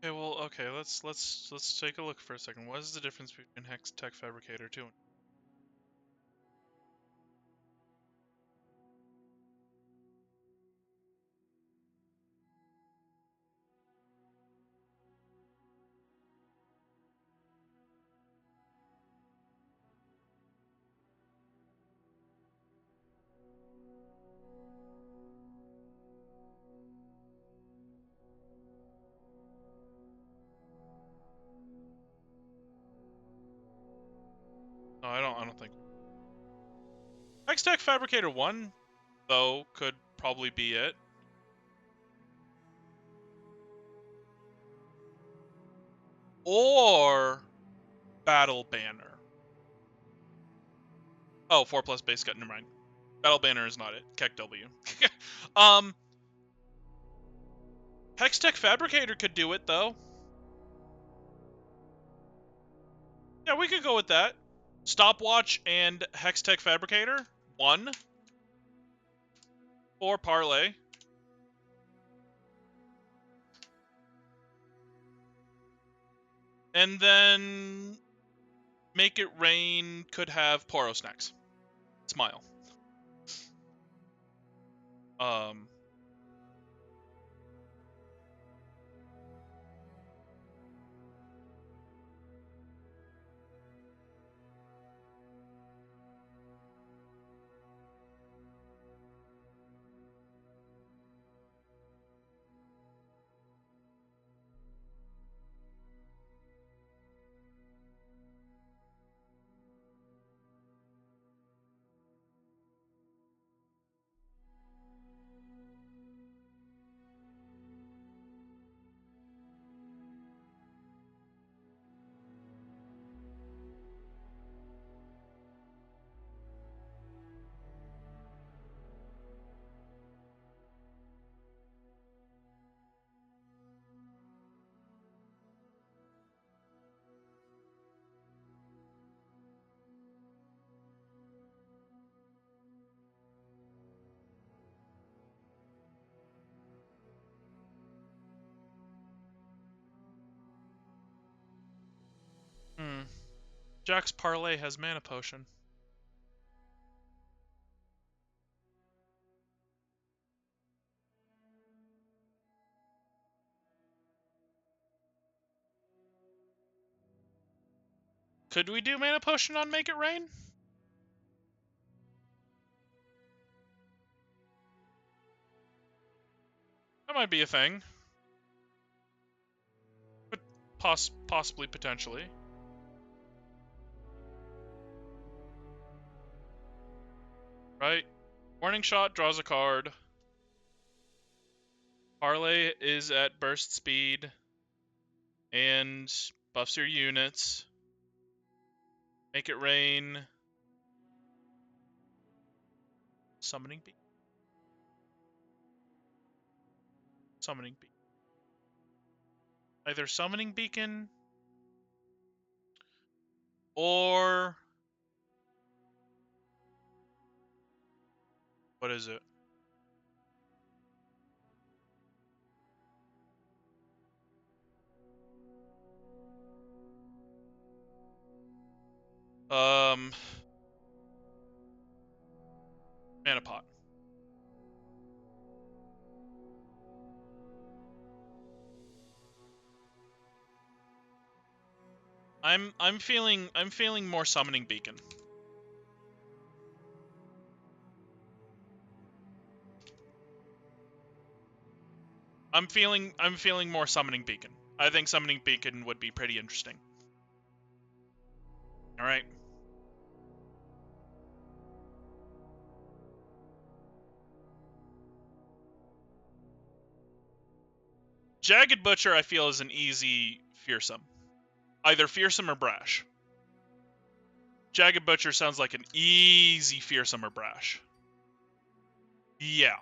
Speaker 1: Okay, well, okay, let's take a look for a second. What is the difference between Hextech Fabricator 2 and... No, I don't think. Hextech Fabricator 1, though, could probably be it. Or Battle Banner. Oh, 4+ base cut, never mind. Battle Banner is not it. Keck W. Hextech Fabricator could do it, though. Yeah, we could go with that. Stopwatch and Hextech Fabricator, 1. Or Parrrley. And then Make It Rain could have Poros next. Smile. Jack's Parrrley has Mana Potion. Could we do Mana Potion on Make It Rain? That might be a thing. But possibly, potentially. Right? Warning Shot draws a card. Parrrley is at burst speed. And buffs your units. Make It Rain. Summoning Beat. Summoning Beat. either Summoning Beacon or what is it? Mana Pot. I'm feeling more Summoning Beacon. I'm feeling more Summoning Beacon. I think Summoning Beacon would be pretty interesting. All right. Jagged Butcher, I feel, is an easy fearsome. Either fearsome or brash. Jagged Butcher sounds like an easy fearsome or brash. Yeah.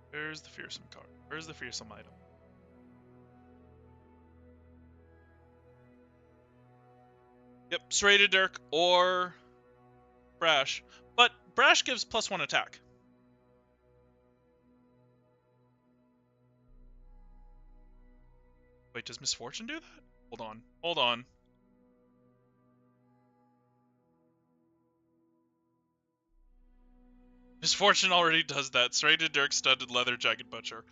Speaker 1: Where's the fearsome card? Where's the fearsome item? Yep, Serrated Dirk or Brash. But Brash gives +1 attack. Wait, does Misfortune do that? Hold on. Misfortune already does that. Serrated Dirk, Studded Leather, Jagged Butcher.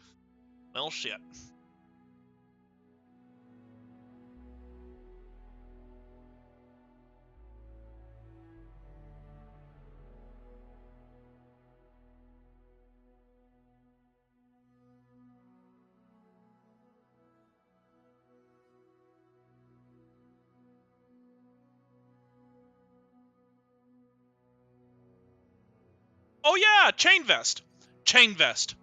Speaker 1: Well, shit. Oh yeah, Chain Vest. Chain Vest,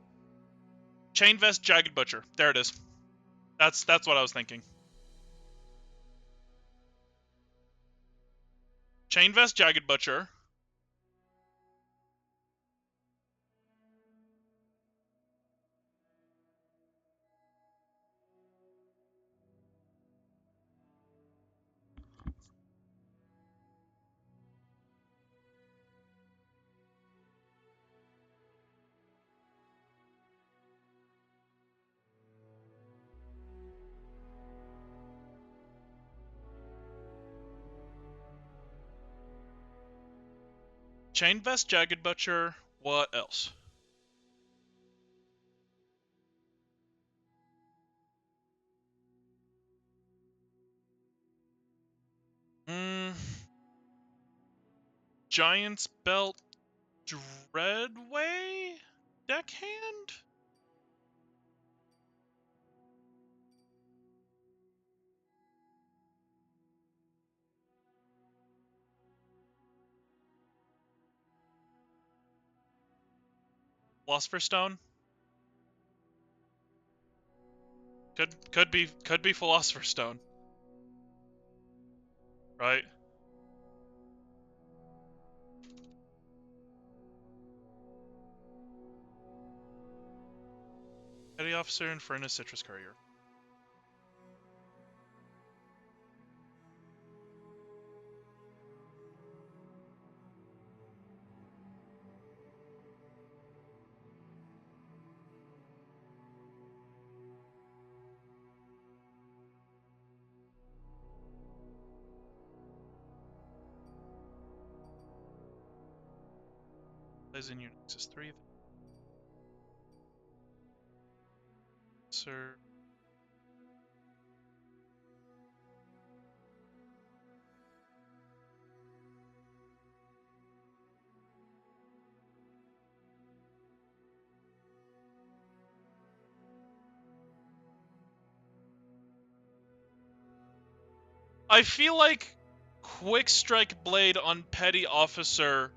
Speaker 1: Jagged Butcher. There it is. That's what I was thinking. Chain Vest, Jagged Butcher. Chain Vest, Jagged Butcher. What else? Giant's Belt, Dreadway, Deckhand. Philosopher Stone. Could be Philosopher Stone. Right? Petty Officer, Inferna, Citrus Courier. Plays in your Nexus 3. Sir. I feel like Quickstrike Blade on Petty Officer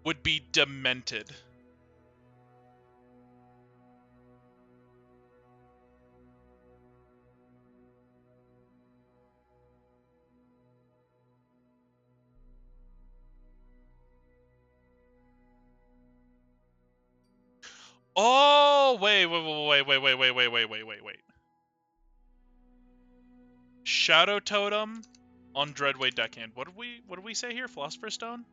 Speaker 1: would be demented. Oh, wait. Shadow Totem on Dreadway Deckhand. What did we say here? Philosopher Stone?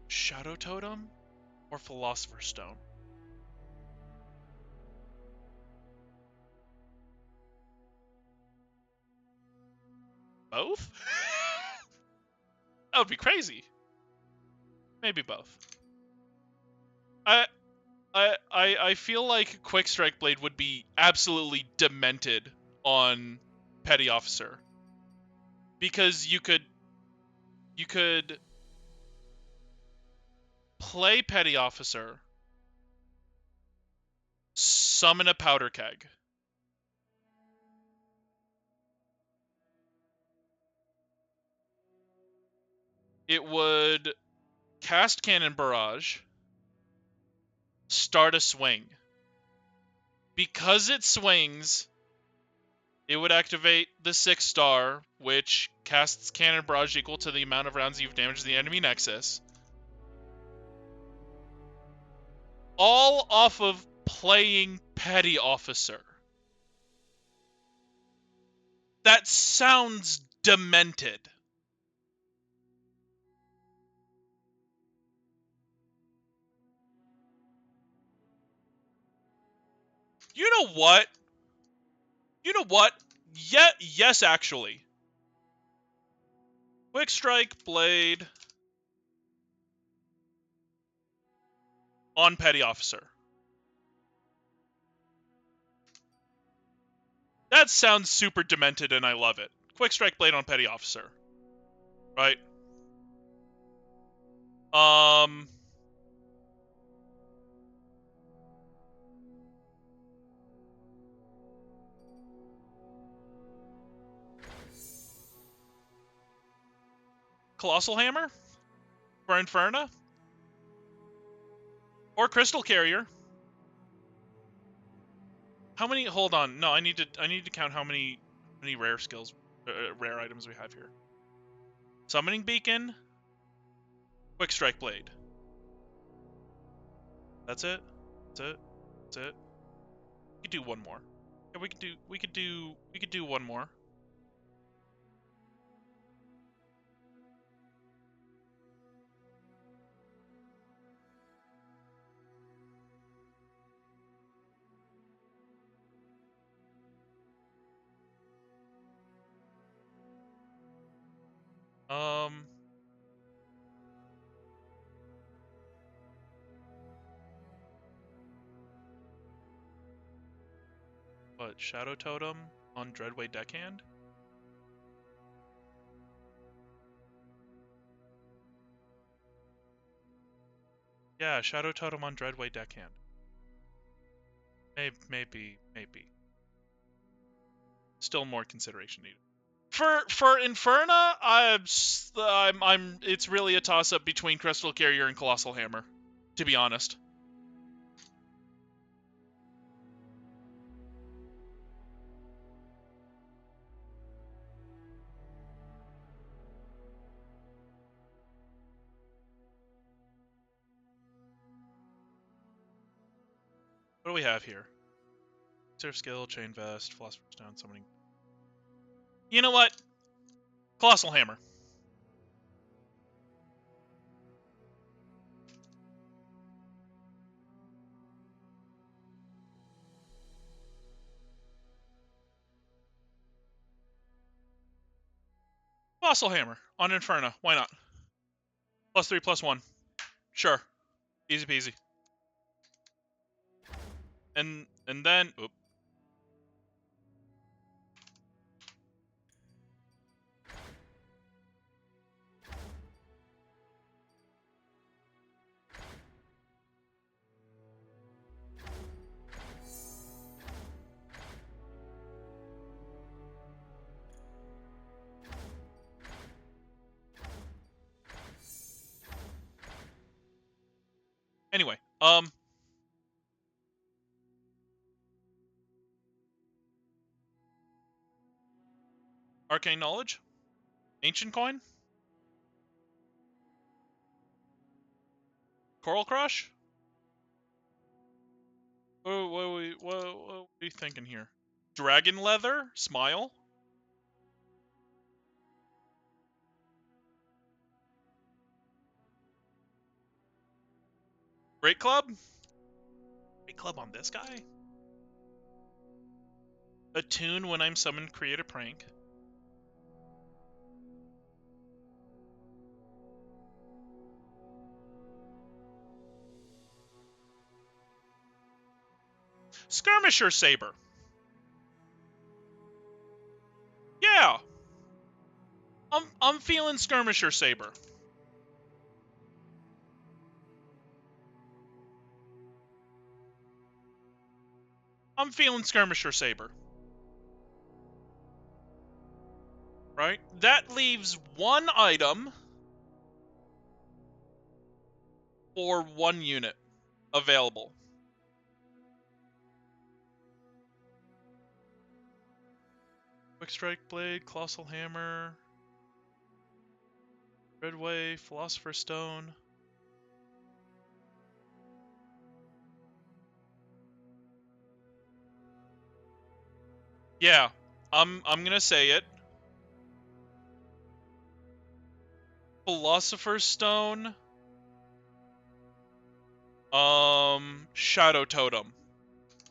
Speaker 1: Shadow Totem or Philosopher Stone? Both? That would be crazy. Maybe both. I feel like Quickstrike Blade would be absolutely demented on Petty Officer. Because you could play Petty Officer, summon a powder keg. It would cast Cannon Barrage, start a swing. Because it swings, it would activate the 6-star, which casts Cannon Barrage equal to the amount of rounds you've damaged the enemy nexus. All off of playing Petty Officer. That sounds demented. You know what? Yeah, yes, actually. Quickstrike Blade on Petty Officer. That sounds super demented and I love it. Quickstrike Blade on Petty Officer. Right? Colossal Hammer for Inferna or Crystal Carrier. How many? Hold on. No, I need to count how many rare skills, rare items we have here. Summoning Beacon, Quickstrike Blade. That's it. That's it. That's it. We could do one more. Yeah, we could do one more. What, Shadow Totem on Dreadway Deckhand? Yeah, Shadow Totem on Dreadway Deckhand. Maybe. Still more consideration needed. For Inferna, I'm it's really a toss up between Crystal Carrier and Colossal Hammer, to be honest. What do we have here? Surf Skill, Chain Vest, Philosopher's Stone, Summoning. You know what? Colossal Hammer. Colossal Hammer on Inferna. Why not? +3, +1. Sure. Easy peasy. And then... Oop. Anyway, Arcane Knowledge? Ancient Coin? Coral Crush? What are we thinking here? Dragon Leather? Smile? Great Club? Great Club on this guy? Attune when I'm summoned, create a prank. Skirmisher Saber. Yeah. I'm feeling Skirmisher Saber. I'm feeling Skirmisher Saber. Right? That leaves one item for one unit available. Quickstrike Blade, Colossal Hammer, Dreadway, Philosopher Stone. Yeah, I'm gonna say it. Philosopher Stone. Shadow Totem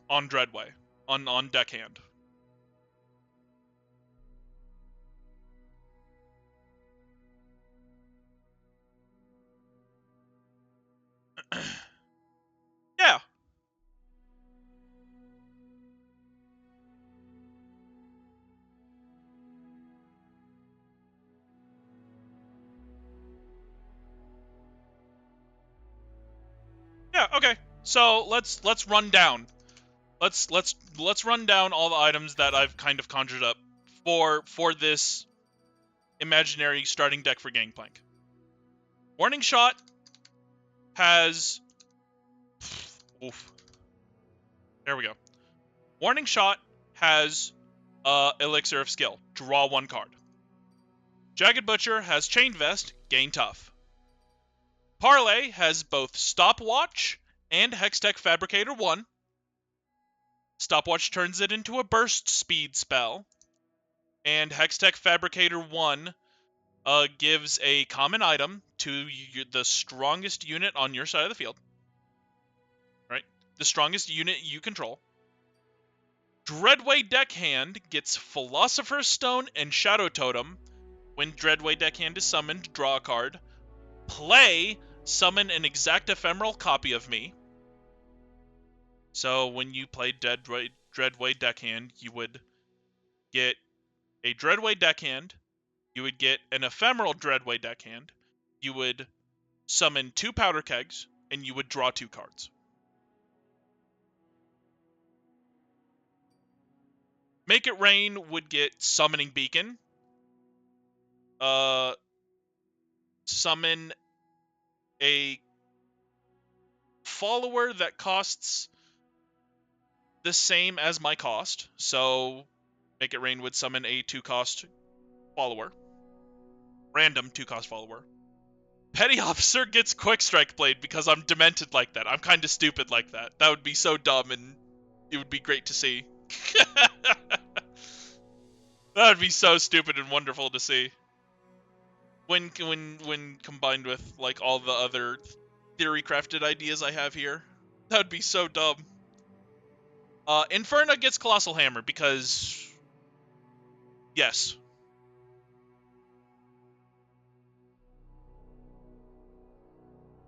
Speaker 1: on Dreadway. On Deckhand. Yeah. Yeah, okay. So let's run down. Let's run down all the items that I've kind of conjured up for this imaginary starting deck for Gangplank. Warning Shot has oof. There we go. Warning Shot has Elixir of Skill. Draw one card. Jagged Butcher has Chain Vest, gain tough. Parrrley has both Stopwatch and Hextech Fabricator 1. Stopwatch turns it into a burst speed spell. And Hextech Fabricator 1 gives a common item to the strongest unit on your side of the field. Right? The strongest unit you control. Dreadway Deckhand gets Philosopher Stone and Shadow Totem. When Dreadway Deckhand is summoned, draw a card. Play, summon an exact ephemeral copy of me. So when you play Dreadway Deckhand, you would get a Dreadway Deckhand. You would get an ephemeral Dreadway Deckhand. You would summon 2 Powder Kegs, and you would draw 2 cards. Make It Rain would get Summoning Beacon. Summon a follower that costs the same as my cost. So Make It Rain would summon a 2-cost follower. Random 2-cost follower. Petty Officer gets Quickstrike Blade because I'm demented like that. I'm kind of stupid like that. That would be so dumb, and it would be great to see. That would be so stupid and wonderful to see. When combined with like all the other theory crafted ideas I have here, that would be so dumb. Inferna gets Colossal Hammer because yes.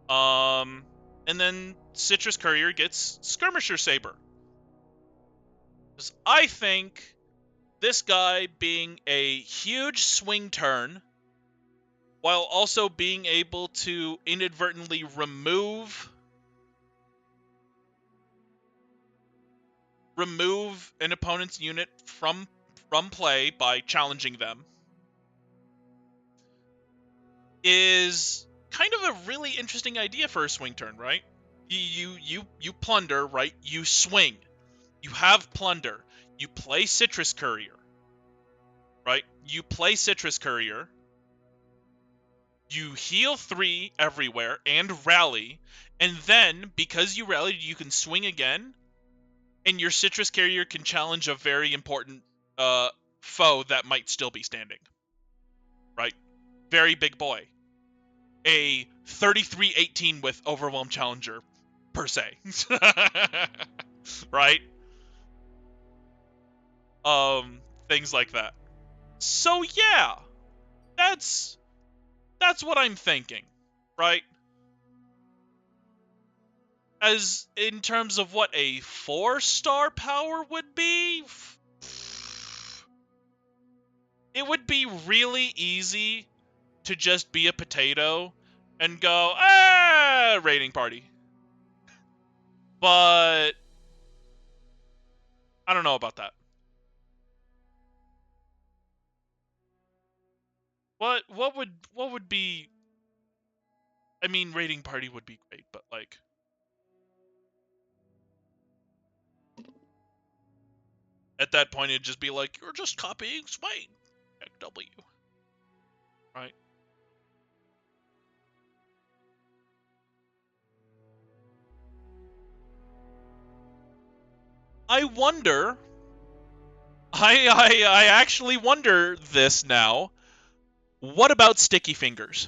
Speaker 1: And then Citrus Courier gets Skirmisher Saber. Because I think this guy being a huge swing turn, while also being able to inadvertently remove an opponent's unit from play by challenging them, is kind of a really interesting idea for a swing turn, right? You plunder, right? You swing. You have plunder. You play Citrus Courier, right? You play Citrus Courier. You heal 3 everywhere and rally, And then, because you rallied, you can swing again, and your Citrus Carrier can challenge a very important foe that might still be standing. Right? Very big boy. A 33-18 with Overwhelm Challenger, per se. Right? Things like that. So yeah, that's what I'm thinking, right? As in terms of what a 4-star power would be, it would be really easy to just be a potato and go, raiding party. But I don't know about that. What would be? I mean, raiding party would be great, but like, at that point, it'd just be like, you're just copying Smite. W. Right? I wonder. I actually wonder this now. What about Sticky Fingers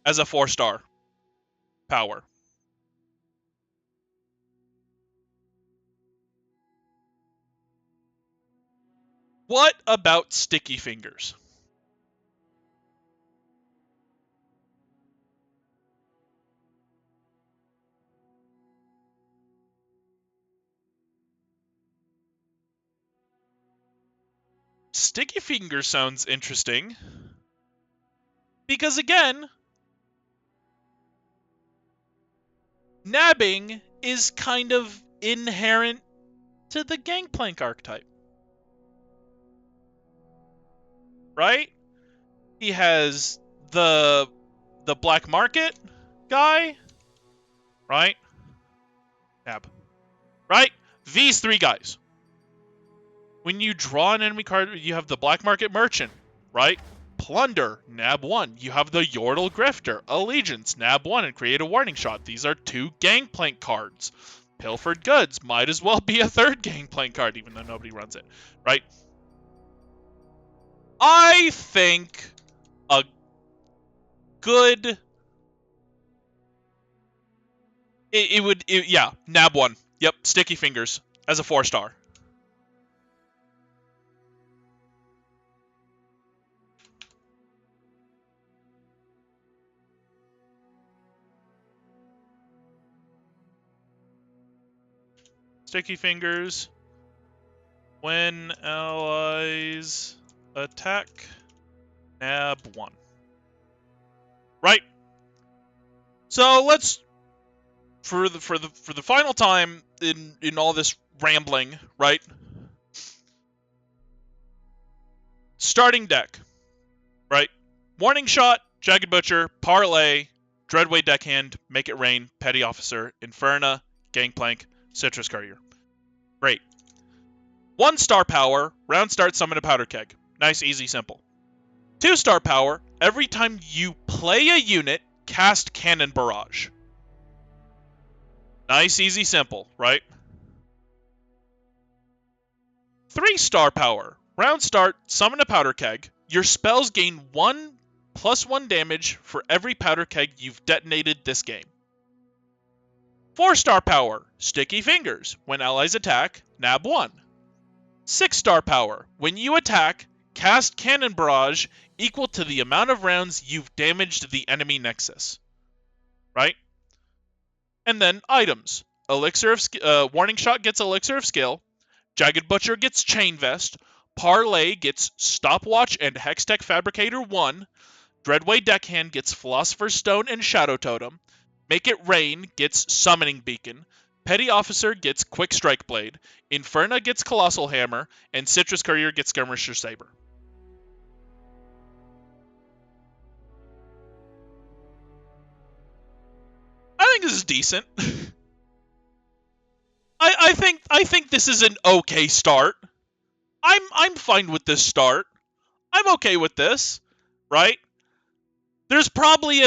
Speaker 1: as a 4-star power? What about Sticky Fingers? Sticky Fingers sounds interesting. Because again, nabbing is kind of inherent to the Gangplank archetype. Right? He has the black market guy, right? Nab. Right? These 3 guys. When you draw an enemy card, you have the black market merchant, right? Plunder, nab 1. You have the Yordle Grifter, Allegiance, nab 1 and create a warning shot. These are 2 Gangplank cards. Pilfered Goods might as well be a 3rd Gangplank card, even though nobody runs it, right? I think a good... yeah, nab 1. Yep, Sticky Fingers as a 4-star. Sticky Fingers. When allies attack, nab 1. Right. So let's, for the final time in all this rambling, right? Starting deck, right? Warning Shot, Jagged Butcher, Parrrley, Dreadway Deckhand, Make It Rain, Petty Officer, Inferna, Gangplank, Citrus Courier. Great. 1-star power, round start, summon a powder keg. Nice, easy, simple. 2-star power, every time you play a unit, cast Cannon Barrage. Nice, easy, simple, right? 3-star power, round start, summon a powder keg. Your spells gain 1+1 damage for every powder keg you've detonated this game. 4-star power, Sticky Fingers. When allies attack, nab 1. 6-star power, when you attack, cast Cannon Barrage equal to the amount of rounds you've damaged the enemy nexus. Right? And then items. Elixir of Warning Shot gets Elixir of Skill. Jagged Butcher gets Chain Vest. Parrrley gets Stopwatch and Hextech Fabricator 1. Dreadway Deckhand gets Philosopher's Stone and Shadow Totem. Make It Rain gets Summoning Beacon. Petty Officer gets Quickstrike Blade. Inferna gets Colossal Hammer. And Citrus Courier gets Skirmisher Saber. I think this is decent. I think this is an okay start. I'm fine with this start. I'm okay with this, right? There's probably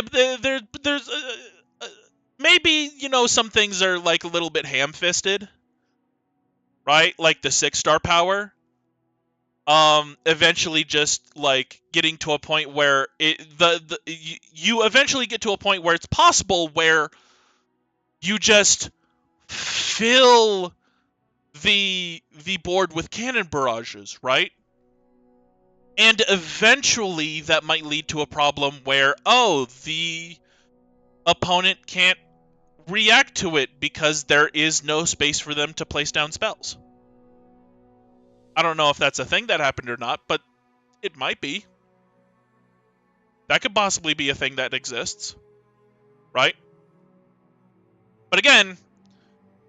Speaker 1: maybe, you know, some things are like a little bit ham-fisted, right? Like the 6-star power. Eventually just like getting to a point where you eventually get to a point where it's possible where you just fill the board with cannon barrages, right? And eventually that might lead to a problem where, oh, the opponent can't react to it because there is no space for them to place down spells. I don't know if that's a thing that happened or not, but it might be. That could possibly be a thing that exists, right? But again,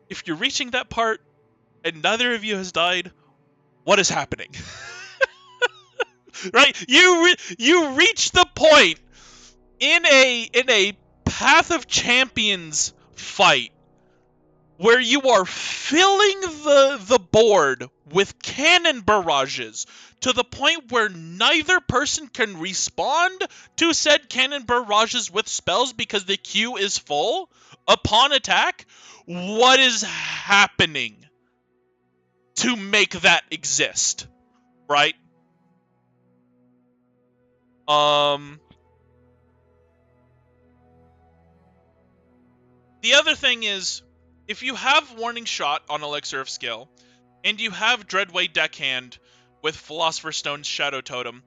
Speaker 1: if you're reaching that part and neither of you has died, what is happening? Right? You reach the point in a Path of Champions fight where you are filling the board with cannon barrages to the point where neither person can respond to said cannon barrages with spells because the queue is full upon attack. What is happening to make that exist, right? The other thing is, if you have Warning Shot on Elixir of Skill, and you have Dreadway Deckhand with Philosopher Stone's Shadow Totem,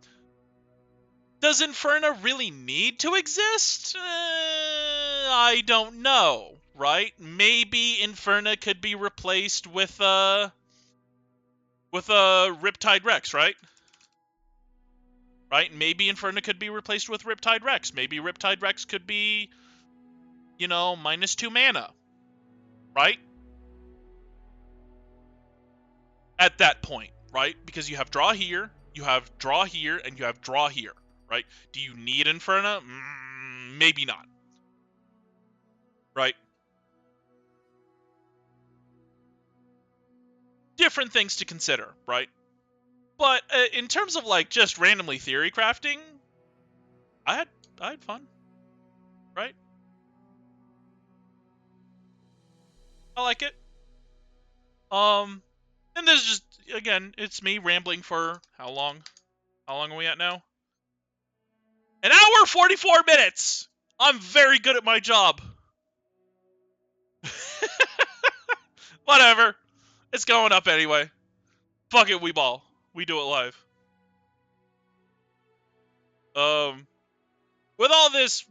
Speaker 1: does Inferna really need to exist? I don't know, right? Maybe Inferna could be replaced with a Riptide Rex, right? Right? Maybe Inferna could be replaced with Riptide Rex. Maybe Riptide Rex could be, you know, -2 mana, right? At that point, right? Because you have draw here, you have draw here, and you have draw here, right? Do you need Inferna? Maybe not, right? Different things to consider, right? But in terms of like just randomly theory crafting, I had fun, right? I like it. And there's just, again, it's me rambling for how long? How long are we at now? 1 hour 44 minutes. I'm very good at my job. Whatever. It's going up anyway. Fuck it, we ball. We do it live. With all this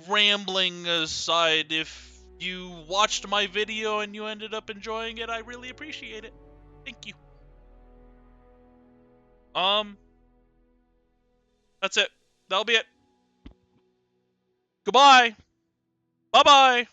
Speaker 1: rambling aside, if you watched my video and you ended up enjoying it, I really appreciate it. Thank you. That's it. That'll be it. Goodbye. Bye-bye.